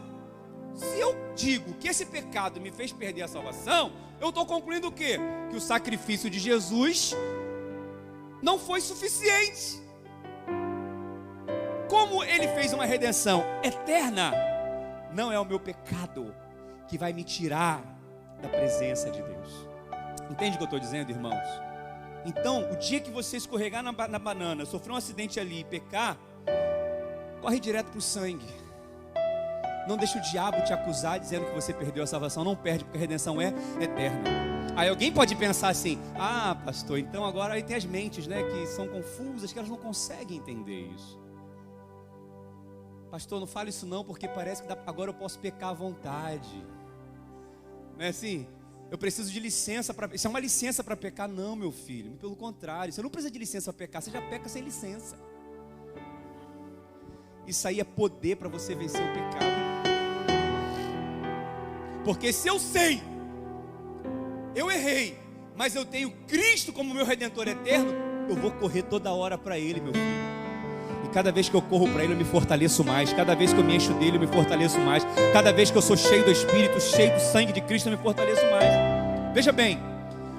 Se eu digo que esse pecado me fez perder a salvação, eu estou concluindo o quê? Que o sacrifício de Jesus não foi suficiente. Como ele fez uma redenção eterna, não é o meu pecado que vai me tirar da presença de Deus. Entende o que eu estou dizendo, irmãos? Então, o dia que você escorregar na banana, sofrer um acidente ali e pecar, corre direto para o sangue. Não deixe o diabo te acusar dizendo que você perdeu a salvação. Não perde, porque a redenção é eterna. Aí alguém pode pensar assim, ah pastor, então agora aí tem as mentes, né, que são confusas, que elas não conseguem entender isso. Pastor, não fale isso não, porque parece que agora eu posso pecar à vontade. Não é assim? Eu preciso de licença para... Isso é uma licença para pecar? Não, meu filho, pelo contrário, você não precisa de licença para pecar, você já peca sem licença. Isso aí é poder para você vencer o pecado. Porque se eu sei, eu errei, mas eu tenho Cristo como meu Redentor eterno, eu vou correr toda hora para Ele, meu filho. E cada vez que eu corro para Ele, eu me fortaleço mais. Cada vez que eu me encho dele, eu me fortaleço mais. Cada vez que eu sou cheio do Espírito, cheio do sangue de Cristo, eu me fortaleço mais. Veja bem,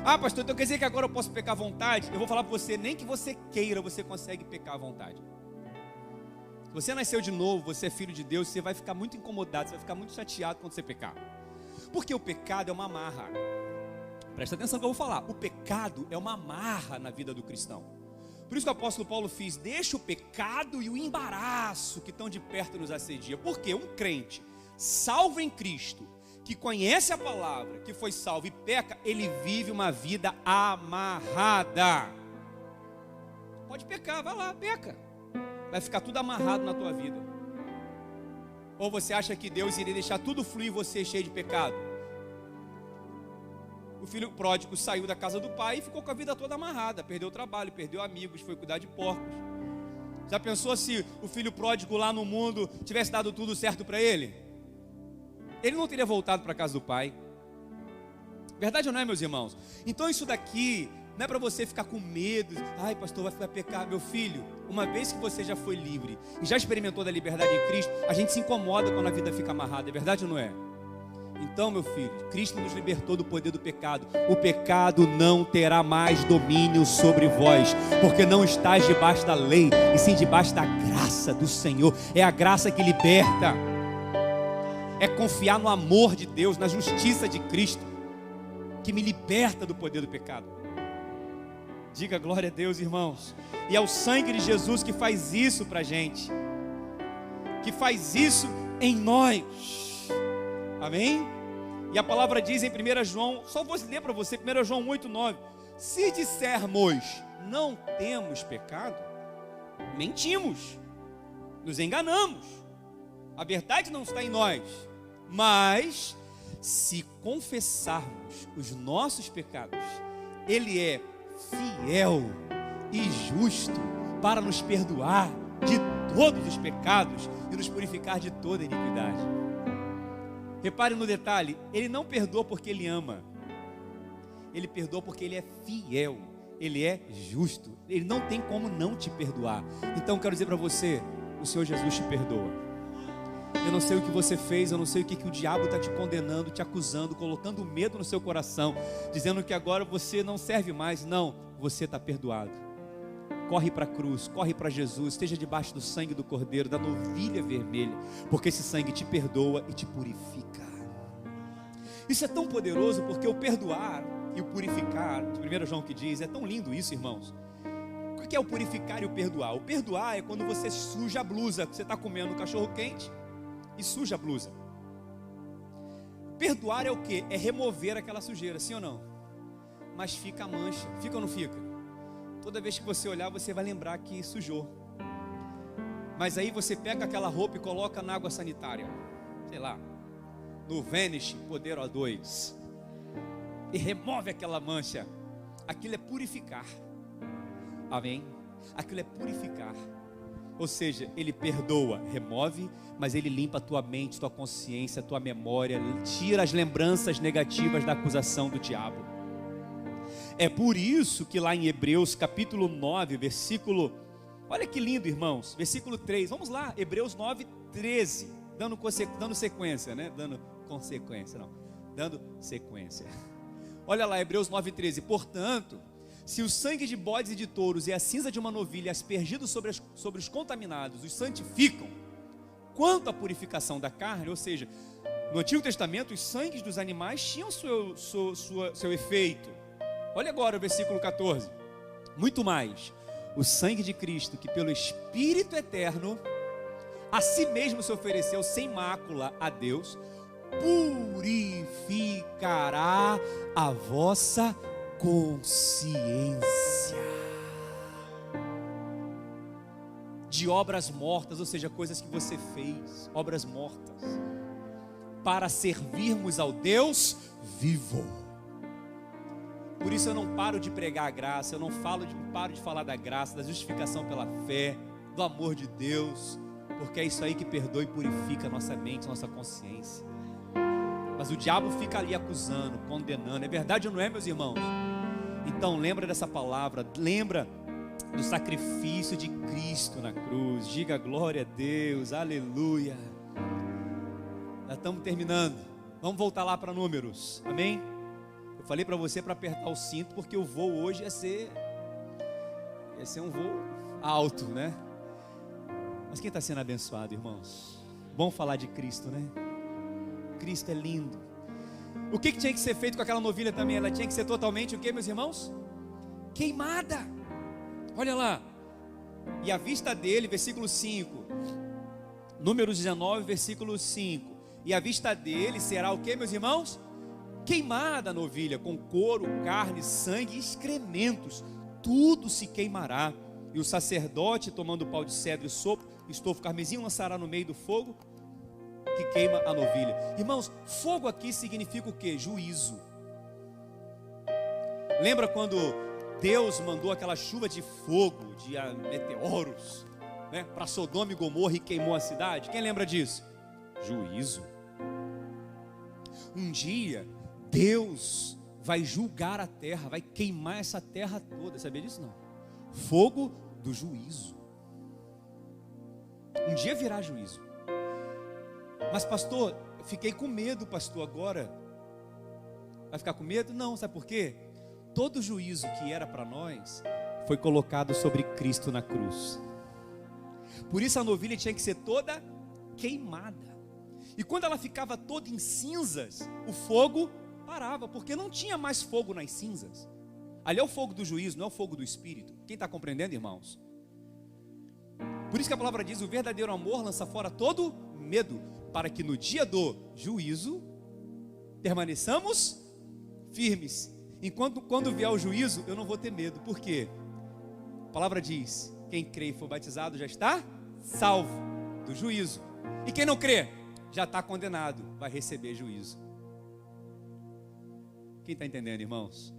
ah pastor, então quer dizer que agora eu posso pecar à vontade? Eu vou falar para você, nem que você queira, você consegue pecar à vontade. Se você nasceu de novo, você é filho de Deus, você vai ficar muito incomodado, você vai ficar muito chateado quando você pecar. Porque o pecado é uma amarra. Presta atenção no que eu vou falar. O pecado é uma amarra na vida do cristão. Por isso que o apóstolo Paulo fez, deixa o pecado e o embaraço que tão de perto nos assedia. Porque um crente salvo em Cristo, que conhece a palavra, que foi salvo e peca, ele vive uma vida amarrada. Pode pecar, vai lá, peca. Vai ficar tudo amarrado na tua vida. Ou você acha que Deus iria deixar tudo fluir você cheio de pecado? O filho pródigo saiu da casa do pai e ficou com a vida toda amarrada, perdeu o trabalho, perdeu amigos, foi cuidar de porcos. Já pensou se o filho pródigo lá no mundo tivesse dado tudo certo para ele? Ele não teria voltado para a casa do pai. Verdade ou não é, meus irmãos? Então isso daqui não é para você ficar com medo. Ai, pastor, vai ficar pecar. Meu filho, uma vez que você já foi livre e já experimentou da liberdade em Cristo, a gente se incomoda quando a vida fica amarrada. É verdade ou não é? Então, meu filho, Cristo nos libertou do poder do pecado. O pecado não terá mais domínio sobre vós, porque não estás debaixo da lei, e sim debaixo da graça do Senhor. É a graça que liberta. É confiar no amor de Deus, na justiça de Cristo, que me liberta do poder do pecado. Diga glória a Deus, irmãos. E é o sangue de Jesus que faz isso pra gente, que faz isso em nós. Amém? E a palavra diz em 1 João, só vou ler para você, 1 João 8:9. Se dissermos não temos pecado, mentimos, nos enganamos, a verdade não está em nós. Mas se confessarmos os nossos pecados, Ele é fiel e justo para nos perdoar de todos os pecados e nos purificar de toda iniquidade. Repare no detalhe, Ele não perdoa porque Ele ama, Ele perdoa porque Ele é fiel, Ele é justo, Ele não tem como não te perdoar. Então quero dizer para você, o Senhor Jesus te perdoa. Eu não sei o que você fez, eu não sei o que o diabo está te condenando, te acusando, colocando medo no seu coração, dizendo que agora você não serve mais. Não, você está perdoado. Corre para a cruz, corre para Jesus, esteja debaixo do sangue do Cordeiro, da novilha vermelha, porque esse sangue te perdoa e te purifica. Isso é tão poderoso, porque o perdoar e o purificar, de 1 João que diz, é tão lindo isso, irmãos. O que é o purificar e o perdoar? O perdoar é quando você suja a blusa, você está comendo um cachorro quente e suja a blusa. Perdoar é o que? É remover aquela sujeira, sim ou não? Mas fica a mancha, fica ou não fica? Toda vez que você olhar, você vai lembrar que sujou. Mas aí você pega aquela roupa e coloca na água sanitária, sei lá, no Vanish Poder O2, e remove aquela mancha. Aquilo é purificar. Amém? Aquilo é purificar. Ou seja, Ele perdoa, remove, mas Ele limpa a tua mente, tua consciência, tua memória, tira as lembranças negativas da acusação do diabo. É por isso que lá em Hebreus capítulo 9, versículo, olha que lindo, irmãos, versículo 3, vamos lá, Hebreus 9, 13, dando sequência, né? Dando sequência. Olha lá, Hebreus 9, 13, portanto, se o sangue de bodes e de touros e a cinza de uma novilha aspergidos sobre os contaminados os santificam, quanto à purificação da carne, ou seja, no Antigo Testamento os sangues dos animais tinham seu efeito. Olha agora o versículo 14, muito mais, o sangue de Cristo, que pelo Espírito eterno a si mesmo se ofereceu sem mácula a Deus, purificará a vossa consciência de obras mortas, ou seja, coisas que você fez, obras mortas, para servirmos ao Deus vivo. Por isso eu não paro de pregar a graça, eu não paro de falar da graça, da justificação pela fé, do amor de Deus, porque é isso aí que perdoa e purifica a nossa mente, a nossa consciência. Mas o diabo fica ali acusando, condenando. É verdade ou não é, meus irmãos? Então lembra dessa palavra, lembra do sacrifício de Cristo na cruz. Diga glória a Deus, aleluia. Já estamos terminando. Vamos voltar lá para Números, amém? Eu falei para você para apertar o cinto, porque o voo hoje ia ser um voo alto, né? Mas quem está sendo abençoado, irmãos? Bom falar de Cristo, né? Cristo é lindo. O que tinha que ser feito com aquela novilha também? Ela tinha que ser totalmente o que, meus irmãos? Queimada. Olha lá. E a vista dele, versículo 5. Números 19, versículo 5. E a vista dele será o que, meus irmãos? Queimada a novilha, com couro, carne, sangue e excrementos. Tudo se queimará. E o sacerdote, tomando pau de cedro e sopro, estofo carmesim, lançará no meio do fogo que queima a novilha. Irmãos, fogo aqui significa o que? Juízo. Lembra quando Deus mandou aquela chuva de fogo, de meteoros, né, para Sodoma e Gomorra e queimou a cidade? Quem lembra disso? Juízo. Um dia Deus vai julgar a terra, vai queimar essa terra toda. Sabia disso? Não. Fogo do juízo. Um dia virá juízo. Mas pastor, eu fiquei com medo, pastor, agora. Vai ficar com medo? Não, sabe por quê? Todo juízo que era para nós foi colocado sobre Cristo na cruz. Por isso a novilha tinha que ser toda queimada. E quando ela ficava toda em cinzas, o fogo parava, porque não tinha mais fogo nas cinzas. Ali é o fogo do juízo, não é o fogo do Espírito. Quem está compreendendo, irmãos? Por isso que a palavra diz: o verdadeiro amor lança fora todo medo, para que no dia do juízo permaneçamos firmes. Enquanto quando vier o juízo, eu não vou ter medo. Por quê? A palavra diz: quem crê e for batizado já está salvo do juízo. E quem não crê já está condenado, vai receber juízo. Quem está entendendo, irmãos?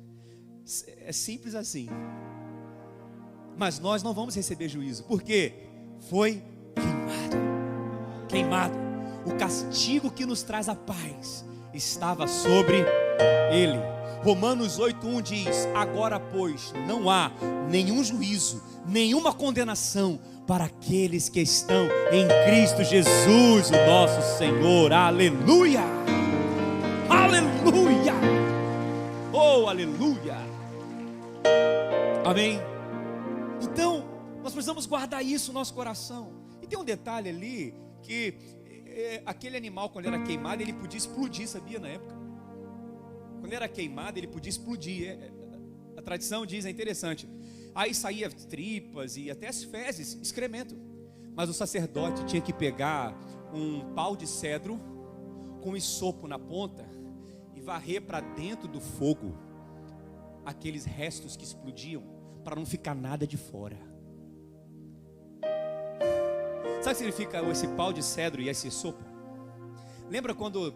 É simples assim. Mas nós não vamos receber juízo, porque foi queimado. O castigo que nos traz a paz estava sobre ele. Romanos 8:1 diz: agora pois não há nenhum juízo, nenhuma condenação para aqueles que estão em Cristo Jesus, o nosso Senhor. Aleluia! Aleluia! Oh, aleluia! Amém? Então, nós precisamos guardar isso no nosso coração. E tem um detalhe ali, que aquele animal, quando era queimado, ele podia explodir, sabia, na época? Quando era queimado, ele podia explodir. A tradição diz, é interessante. Aí saía tripas e até as fezes, excremento. Mas o sacerdote tinha que pegar um pau de cedro com isopo na ponta e varrer para dentro do fogo aqueles restos que explodiam, para não ficar nada de fora. Sabe o que significa esse pau de cedro e esse isopo? Lembra quando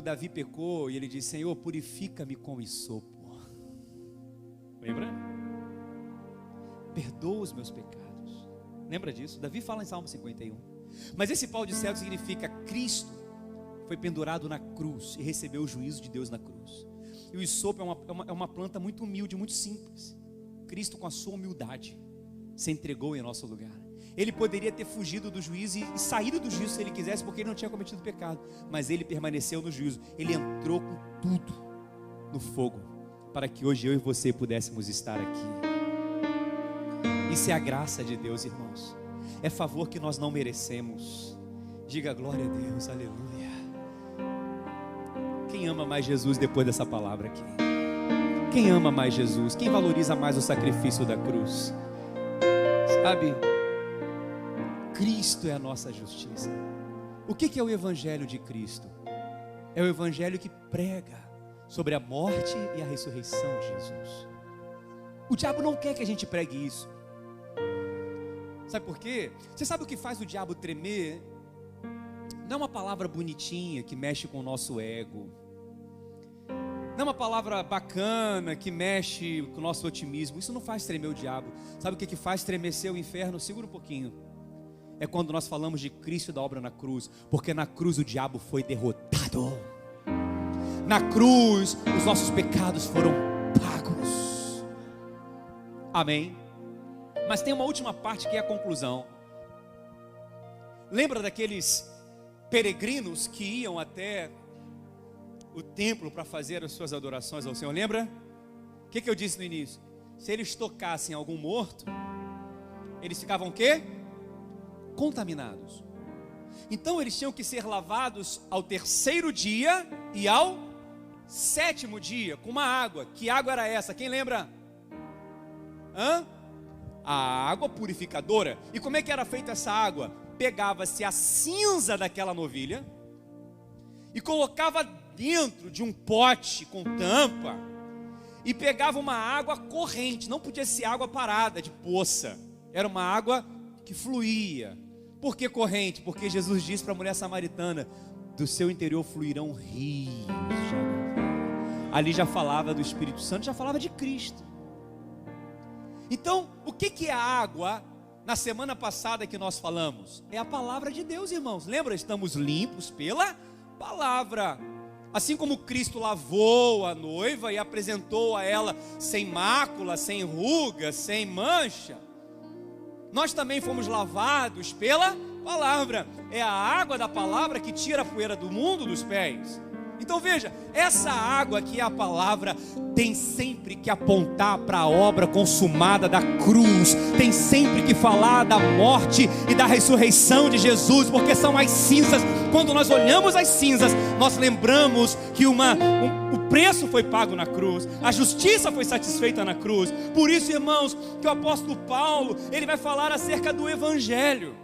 Davi pecou e ele disse: Senhor, purifica-me com isopo. Lembra? Perdoa os meus pecados. Lembra disso? Davi fala em Salmo 51. Mas esse pau de cedro significa Cristo foi pendurado na cruz e recebeu o juízo de Deus na cruz. E o isopo é uma planta muito humilde, muito simples. Cristo, com a sua humildade, se entregou em nosso lugar. Ele poderia ter fugido do juízo e saído do juízo se ele quisesse, porque ele não tinha cometido pecado. Mas ele permaneceu no juízo. Ele entrou com tudo no fogo, para que hoje eu e você pudéssemos estar aqui. Isso é a graça de Deus, irmãos. É favor que nós não merecemos. Diga glória a Deus, aleluia. Quem ama mais Jesus depois dessa palavra aqui? Quem ama mais Jesus? Quem valoriza mais o sacrifício da cruz? Sabe? Cristo é a nossa justiça. O que é o Evangelho de Cristo? É o Evangelho que prega sobre a morte e a ressurreição de Jesus. O diabo não quer que a gente pregue isso. Sabe por quê? Você sabe o que faz o diabo tremer? Não é uma palavra bonitinha que mexe com o nosso ego. Não é uma palavra bacana que mexe com o nosso otimismo. Isso não faz tremer o diabo. Sabe o que faz tremecer o inferno? Segura um pouquinho. É quando nós falamos de Cristo e da obra na cruz. Porque na cruz o diabo foi derrotado. Na cruz os nossos pecados foram pagos. Amém? Mas tem uma última parte que é a conclusão. Lembra daqueles peregrinos que iam até o templo para fazer as suas adorações ao Senhor? Lembra? O que eu disse no início? Se eles tocassem algum morto, eles ficavam o quê? Contaminados. Então eles tinham que ser lavados ao terceiro dia e ao sétimo dia, com uma água. Que água era essa? Quem lembra? A água purificadora. E como é que era feita essa água? Pegava-se a cinza daquela novilha e colocava dentro de um pote com tampa e pegava uma água corrente. Não podia ser água parada de poça. Era uma água que fluía. Por que corrente? Porque Jesus disse para a mulher samaritana: do seu interior fluirão rios de água. ali já falava do Espírito Santo, já falava de Cristo. Então, o que é a água? Na semana passada que nós falamos, é a palavra de Deus, irmãos. Lembra? Estamos limpos pela palavra. Assim como Cristo lavou a noiva e apresentou a ela sem mácula, sem ruga, sem mancha, nós também fomos lavados pela palavra. É a água da palavra que tira a poeira do mundo dos pés. Então veja, essa água que é a palavra tem sempre que apontar para a obra consumada da cruz, tem sempre que falar da morte e da ressurreição de Jesus, porque são as cinzas. Quando nós olhamos as cinzas, nós lembramos que o preço foi pago na cruz, a justiça foi satisfeita na cruz. Por isso, irmãos, que o apóstolo Paulo, ele vai falar acerca do Evangelho.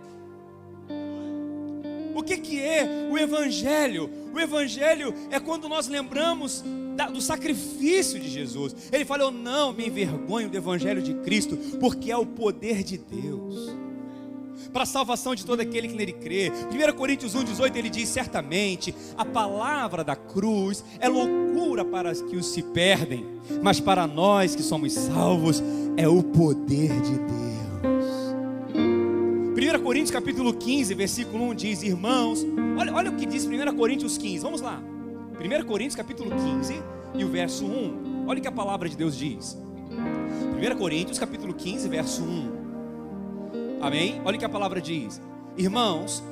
O que é o Evangelho? O Evangelho é quando nós lembramos do sacrifício de Jesus. Ele fala: eu não me envergonho do Evangelho de Cristo, porque é o poder de Deus para a salvação de todo aquele que nele crê. 1 Coríntios 1,18 ele diz: certamente a palavra da cruz é loucura para os que se perdem, mas para nós que somos salvos é o poder de Deus. 1 Coríntios capítulo 15, versículo 1 diz: irmãos, olha o que diz 1 Coríntios 15, vamos lá. 1 Coríntios capítulo 15 e o verso 1, olha o que a palavra de Deus diz. 1 Coríntios capítulo 15, verso 1, amém? Olha o que a palavra diz: irmãos,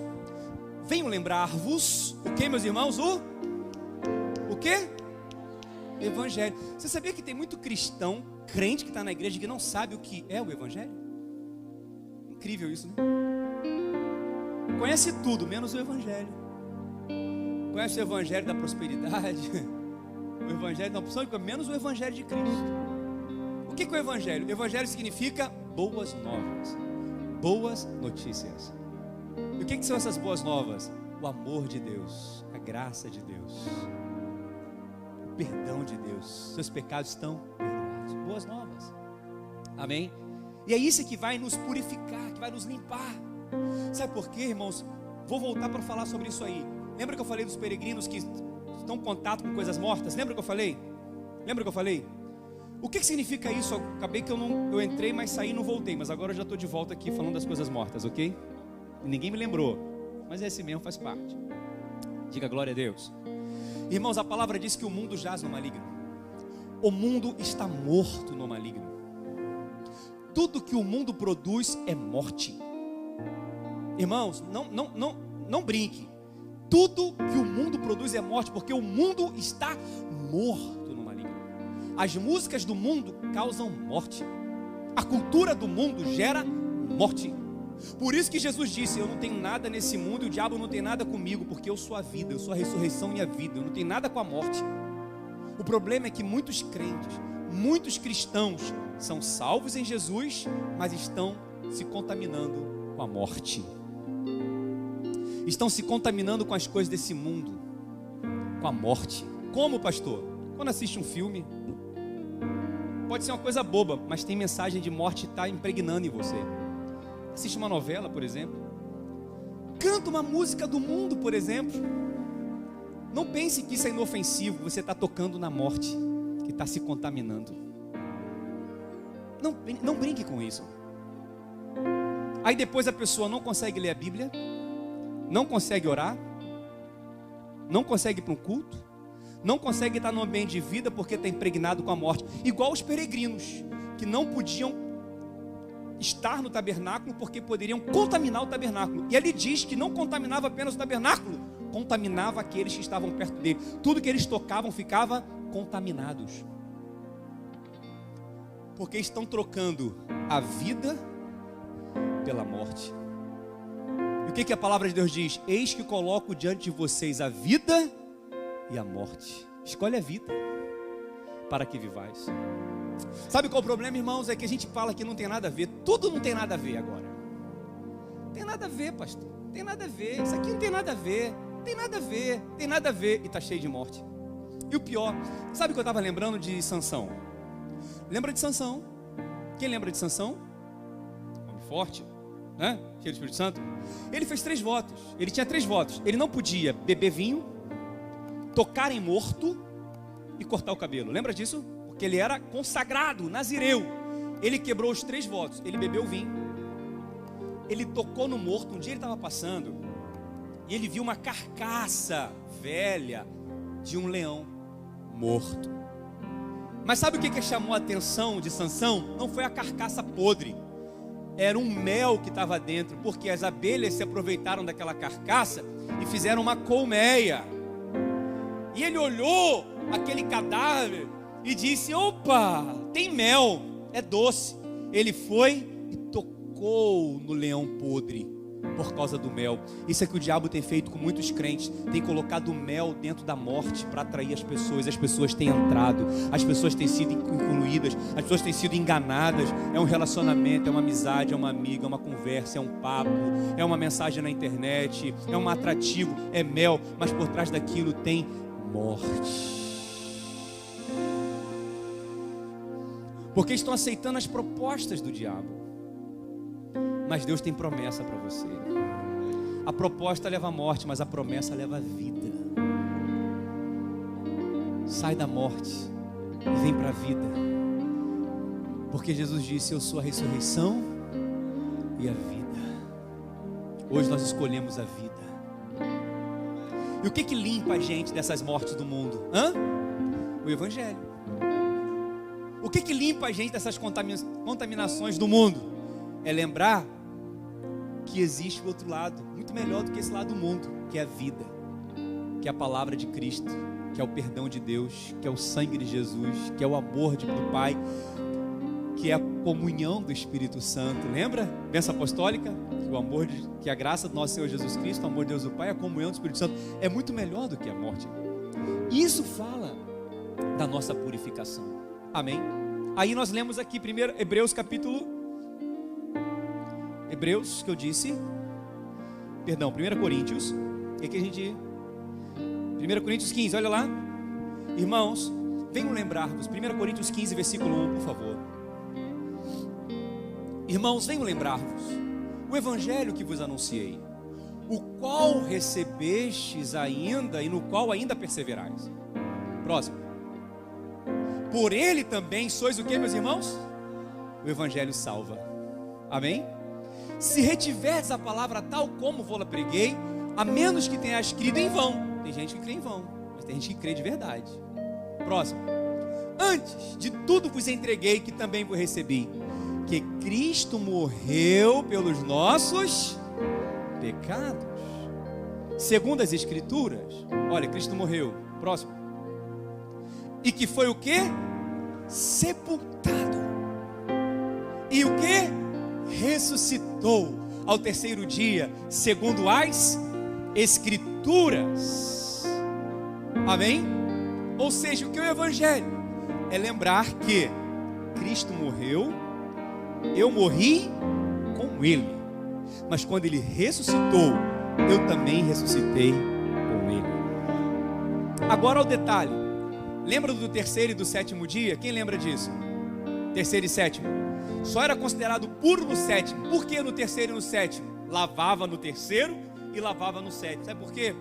venho lembrar-vos, o que, meus irmãos? O que? Evangelho. Você sabia que tem muito cristão, crente que está na igreja, que não sabe o que é o Evangelho? Incrível isso, né? Conhece tudo, menos o Evangelho. Conhece o Evangelho da prosperidade, o Evangelho da opção, menos o Evangelho de Cristo. O que é o Evangelho? O Evangelho significa boas novas, boas notícias. E o que são essas boas novas? O amor de Deus, a graça de Deus, o perdão de Deus. Seus pecados estão perdoados. Boas novas, amém? E é isso que vai nos purificar, que vai nos limpar. Sabe por quê, irmãos? Vou voltar para falar sobre isso aí. Lembra que eu falei dos peregrinos que estão em contato com coisas mortas? Lembra que eu falei? O que significa isso? Acabei que eu entrei, mas saí e não voltei. Mas agora eu já estou de volta aqui falando das coisas mortas, ok? E ninguém me lembrou, mas é assim mesmo, faz parte. Diga glória a Deus. Irmãos, a palavra diz que o mundo jaz no maligno. O mundo está morto no maligno. Tudo que o mundo produz é morte. Irmãos, não brinque. Tudo que o mundo produz é morte, porque o mundo está morto no maligno. As músicas do mundo causam morte. A cultura do mundo gera morte. Por isso que Jesus disse: eu não tenho nada nesse mundo e o diabo não tem nada comigo, porque eu sou a vida, eu sou a ressurreição e a vida. Eu não tenho nada com a morte. O problema é que muitos crentes, muitos cristãos são salvos em Jesus, mas estão se contaminando com a morte. Estão se contaminando com as coisas desse mundo, com a morte. Como, pastor? Quando assiste um filme, pode ser uma coisa boba, mas tem mensagem de morte que está impregnando em você. Assiste uma novela, por exemplo. Canta uma música do mundo, por exemplo. Não pense que isso é inofensivo. Você está tocando na morte que está se contaminando. Não brinque com isso. Aí depois a pessoa não consegue ler a Bíblia, não consegue orar, não consegue ir para um culto, não consegue estar no ambiente de vida porque está impregnado com a morte. Igual os peregrinos que não podiam estar no tabernáculo porque poderiam contaminar o tabernáculo. E ele diz que não contaminava apenas o tabernáculo, contaminava aqueles que estavam perto dele. Tudo que eles tocavam ficava contaminados, porque estão trocando a vida pela morte. E o que a palavra de Deus diz? Eis que coloco diante de vocês a vida e a morte. Escolhe a vida para que vivais. Sabe qual é o problema, irmãos? É que a gente fala que não tem nada a ver. Tudo não tem nada a ver agora. Tem nada a ver, pastor. Tem nada a ver. Isso aqui não tem nada a ver. Tem nada a ver. Tem nada a ver. E está cheio de morte. E o pior, sabe o que eu estava lembrando de Sansão? Lembra de Sansão? Quem lembra de Sansão? Homem forte, né? Cheio do Espírito Santo. Ele fez 3 votos. Ele tinha 3 votos. Ele não podia beber vinho, tocar em morto e cortar o cabelo. Lembra disso? Porque ele era consagrado, nazireu. Ele quebrou os 3 votos. Ele bebeu vinho. Ele tocou no morto. Um dia ele estava passando e ele viu uma carcaça velha de um leão morto. Mas sabe o que chamou a atenção de Sansão? Não foi a carcaça podre. Era um mel que estava dentro, porque as abelhas se aproveitaram daquela carcaça e fizeram uma colmeia. E ele olhou aquele cadáver e disse: opa, tem mel, é doce. Ele foi e tocou no leão podre por causa do mel. Isso é que o diabo tem feito com muitos crentes. Tem colocado mel dentro da morte para atrair as pessoas. As pessoas têm entrado, as pessoas têm sido incluídas, as pessoas têm sido enganadas. É um relacionamento, é uma amizade, é uma amiga, é uma conversa, é um papo, é uma mensagem na internet, é um atrativo, é mel, mas por trás daquilo tem morte. Porque estão aceitando as propostas do diabo. Mas Deus tem promessa para você. A proposta leva à morte, mas a promessa leva à vida. Sai da morte e vem para a vida. Porque Jesus disse: eu sou a ressurreição e a vida. Hoje nós escolhemos a vida. E o que limpa a gente dessas mortes do mundo? O Evangelho. O que limpa a gente dessas contaminações do mundo? É lembrar que existe o outro lado, muito melhor do que esse lado do mundo, que é a vida, que é a palavra de Cristo, que é o perdão de Deus, que é o sangue de Jesus, que é o amor do Pai, que é a comunhão do Espírito Santo. Lembra? Bênção apostólica, que a graça do nosso Senhor Jesus Cristo, o amor de Deus do Pai, a comunhão do Espírito Santo é muito melhor do que a morte. Isso fala da nossa purificação. Amém? Aí nós lemos aqui primeiro Hebreus que eu disse, 1 Coríntios, e que a gente, 1 Coríntios 15, olha lá, irmãos, venham lembrar-vos, 1 Coríntios 15, versículo 1, por favor. Irmãos, venham lembrar-vos o evangelho que vos anunciei, o qual recebestes ainda e no qual ainda perseverais. Próximo. Por ele também sois o que, meus irmãos? O evangelho salva. Amém? Se retiverdes a palavra tal como vou-la preguei, a menos que tenha escrito em vão. Tem gente que crê em vão, mas tem gente que crê de verdade. Próximo. Antes de tudo vos entreguei, que também vos recebi, que Cristo morreu pelos nossos pecados, segundo as Escrituras. Olha, Cristo morreu. Próximo. E que foi o que? Sepultado. E o que? Ressuscitou ao terceiro dia, segundo as Escrituras. Amém? Ou seja, o que é o Evangelho? É lembrar que Cristo morreu, eu morri com Ele, mas quando Ele ressuscitou, eu também ressuscitei com Ele. Agora o detalhe. Lembra do terceiro e do sétimo dia? Quem lembra disso? Terceiro e sétimo. Só era considerado puro no sétimo. Por que no terceiro e no sétimo? Lavava no terceiro e lavava no sétimo. Sabe por quê?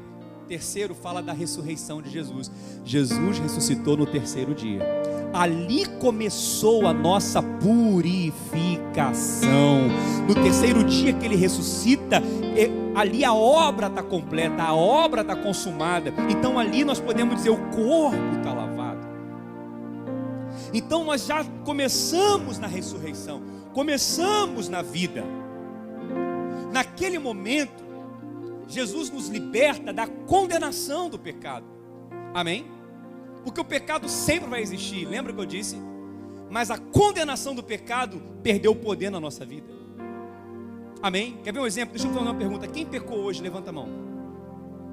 Terceiro fala da ressurreição de Jesus. Jesus ressuscitou no terceiro dia. Ali começou a nossa purificação. No terceiro dia que Ele ressuscita, ali a obra está completa, a obra está consumada. Então ali nós podemos dizer, o corpo está lavado. Então nós já começamos na ressurreição, começamos na vida. Naquele momento, Jesus nos liberta da condenação do pecado. Amém? Porque o pecado sempre vai existir, lembra que eu disse? Mas a condenação do pecado perdeu o poder na nossa vida. Amém? Quer ver um exemplo? Deixa eu fazer uma pergunta. Quem pecou hoje? Levanta a mão.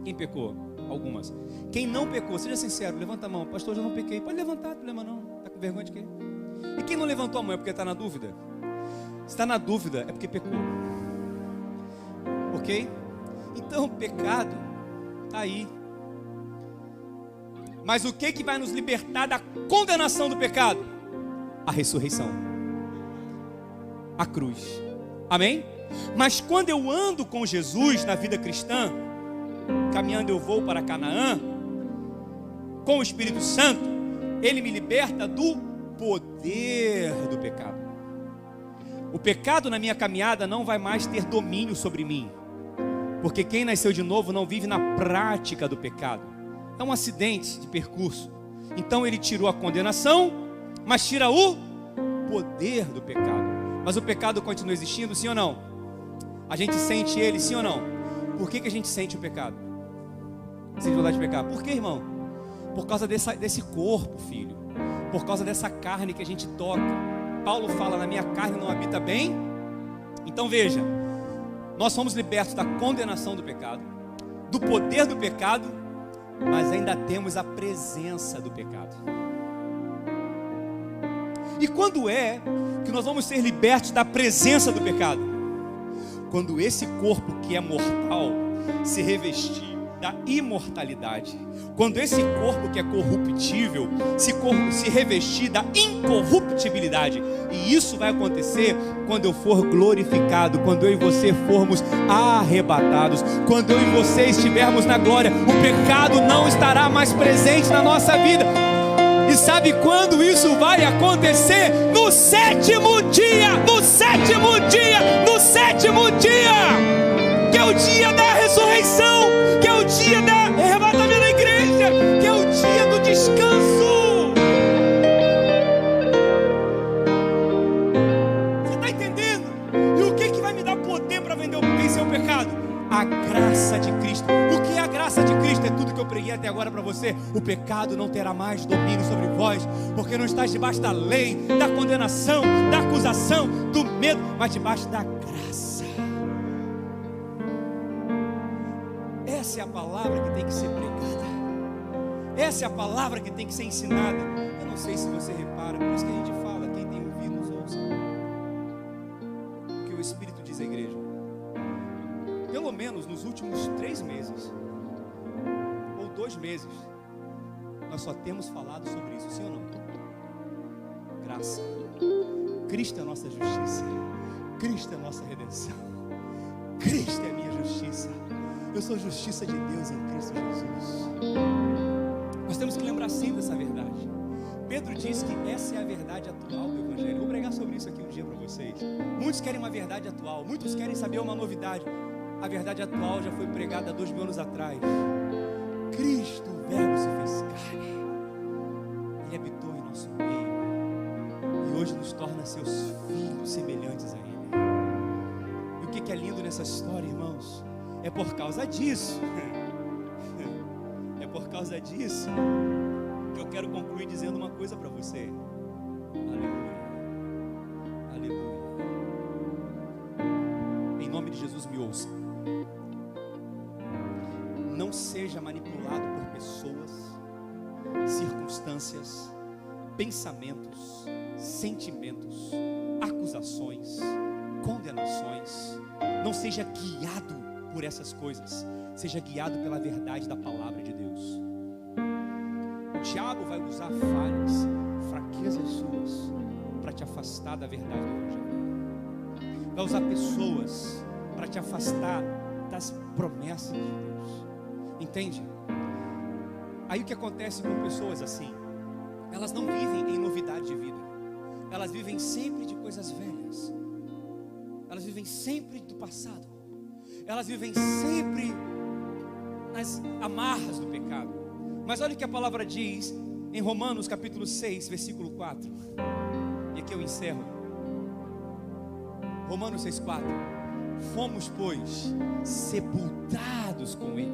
Quem pecou? Algumas. Quem não pecou? Seja sincero, levanta a mão. Pastor, eu já não pequei. Pode levantar, não problema não. Está com vergonha de quê? E quem não levantou a mão é porque está na dúvida? Se está na dúvida é porque pecou. Ok? Então o pecado está aí. Mas o que vai nos libertar da condenação do pecado? A ressurreição, a cruz. Amém? Mas quando eu ando com Jesus na vida cristã, caminhando eu vou para Canaã, com o Espírito Santo, Ele me liberta do poder do pecado. O pecado na minha caminhada não vai mais ter domínio sobre mim, porque quem nasceu de novo não vive na prática do pecado. É um acidente de percurso. Então ele tirou a condenação, mas tira o poder do pecado. Mas o pecado continua existindo, sim ou não? A gente sente ele, sim ou não? Por que a gente sente o pecado? Sente vontade de pecar. Por que, irmão? Por causa desse corpo, filho. Por causa dessa carne que a gente toca. Paulo fala, na minha carne não habita bem. Então veja, nós fomos libertos da condenação do pecado, do poder do pecado, mas ainda temos a presença do pecado. E quando é que nós vamos ser libertos da presença do pecado? Quando esse corpo que é mortal se revestir da imortalidade. Quando esse corpo que é corruptível se revestir da incorruptibilidade. E isso vai acontecer quando eu for glorificado, quando eu e você formos arrebatados, quando eu e você estivermos na glória. O pecado não estará mais presente na nossa vida. E sabe quando isso vai acontecer? No sétimo dia, no sétimo dia, no sétimo dia, que é o dia da ressurreição, que é o dia da arrebatamento da igreja, que é o dia do descanso. Você está entendendo? E o que vai me dar poder para vencer o pecado? A graça de Cristo. O que é a graça de Cristo? É tudo que eu preguei até agora para você. O pecado não terá mais domínio sobre vós, porque não estás debaixo da lei, da condenação, da acusação, do medo, mas debaixo da graça. Essa é a palavra que tem que ser pregada. Essa é a palavra que tem que ser ensinada. Eu não sei se você repara, por isso que a gente fala, quem tem ouvidos ouça o que o Espírito diz à igreja. Pelo menos nos últimos 3 meses ou 2 meses, nós só temos falado sobre isso, sim ou não? Graça. Cristo é a nossa justiça. Cristo é a nossa redenção. Cristo é a minha justiça. Eu sou justiça de Deus em Cristo Jesus. Nós temos que lembrar sempre dessa verdade. Pedro diz que essa é a verdade atual do Evangelho. Eu vou pregar sobre isso aqui um dia para vocês. Muitos querem uma verdade atual, muitos querem saber uma novidade. A verdade atual já foi pregada há 2000 anos atrás. Cristo, o Verbo, se fez carne. Ele habitou em nosso meio. E hoje nos torna seus filhos semelhantes a Ele. E o que é lindo nessa história, irmãos? É por causa disso. É por causa disso que eu quero concluir dizendo uma coisa para você. Aleluia. Aleluia. Em nome de Jesus, me ouça. Não seja manipulado por pessoas, circunstâncias, pensamentos, sentimentos, acusações, condenações. Não seja guiado por essas coisas. Seja guiado pela verdade da palavra de Deus. O diabo vai usar falhas, fraquezas suas para te afastar da verdade do Evangelho. Vai usar pessoas para te afastar das promessas de Deus. Entende? Aí o que acontece com pessoas assim? Elas não vivem em novidade de vida. Elas vivem sempre de coisas velhas. Elas vivem sempre do passado. Elas vivem sempre nas amarras do pecado. Mas olha o que a palavra diz em Romanos capítulo 6, versículo 4. E aqui eu encerro. Romanos 6,4. Fomos, pois, sepultados com Ele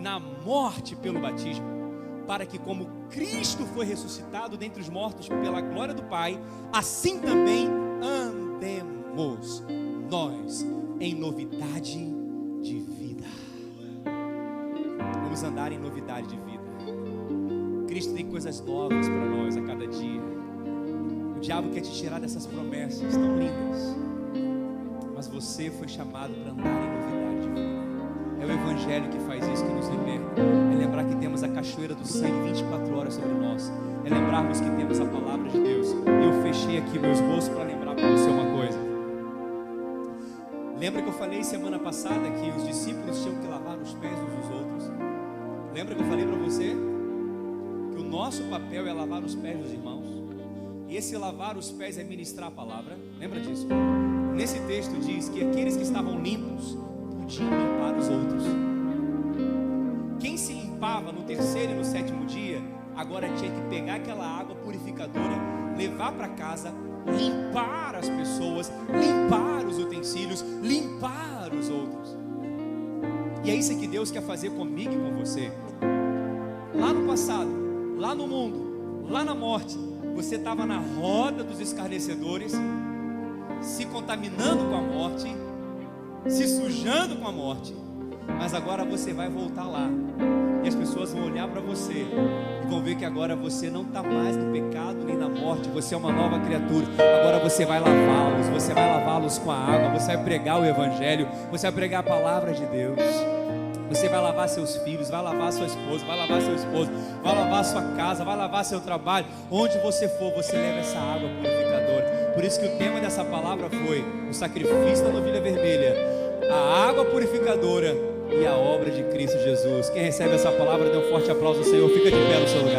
na morte pelo batismo, para que, como Cristo foi ressuscitado dentre os mortos pela glória do Pai, assim também andemos nós em novidade de vida. Vamos andar em novidade de vida. Cristo tem coisas novas para nós a cada dia. O diabo quer te tirar dessas promessas tão lindas, mas você foi chamado para andar em novidade de vida. É o Evangelho que faz isso, que nos liberta. É lembrar que temos a cachoeira do sangue 24 horas sobre nós. É lembrarmos que temos a palavra de Deus. E eu fechei aqui meu esboço para lembrar para você uma coisa. Lembra que eu falei semana passada que os discípulos tinham que lavar os pés uns dos outros? Lembra que eu falei para você que o nosso papel é lavar os pés dos irmãos. E esse lavar os pés é ministrar a palavra. Lembra disso? Nesse texto diz que aqueles que estavam limpos podiam limpar os outros. Quem se limpava no terceiro e no sétimo dia, agora tinha que pegar aquela água purificadora, levar para casa, limpar as pessoas, limpar os utensílios, limpar os outros. E é isso que Deus quer fazer comigo e com você. Lá no passado, lá no mundo, lá na morte, você estava na roda dos escarnecedores, se contaminando com a morte, se sujando com a morte. Mas agora você vai voltar lá, e as pessoas vão olhar para você e vão ver que agora você não está mais no pecado nem na morte. Você é uma nova criatura. Agora você vai lavá-los com a água. Você vai pregar o evangelho, você vai pregar a palavra de Deus. Você vai lavar seus filhos, vai lavar sua esposa, vai lavar seu esposo, vai lavar sua casa, vai lavar seu trabalho. Onde você for, você leva essa água purificadora. Por isso que o tema dessa palavra foi o sacrifício da novilha vermelha, a água purificadora e a obra de Cristo Jesus. Quem recebe essa palavra, dê um forte aplauso ao Senhor. Fica de pé no seu lugar.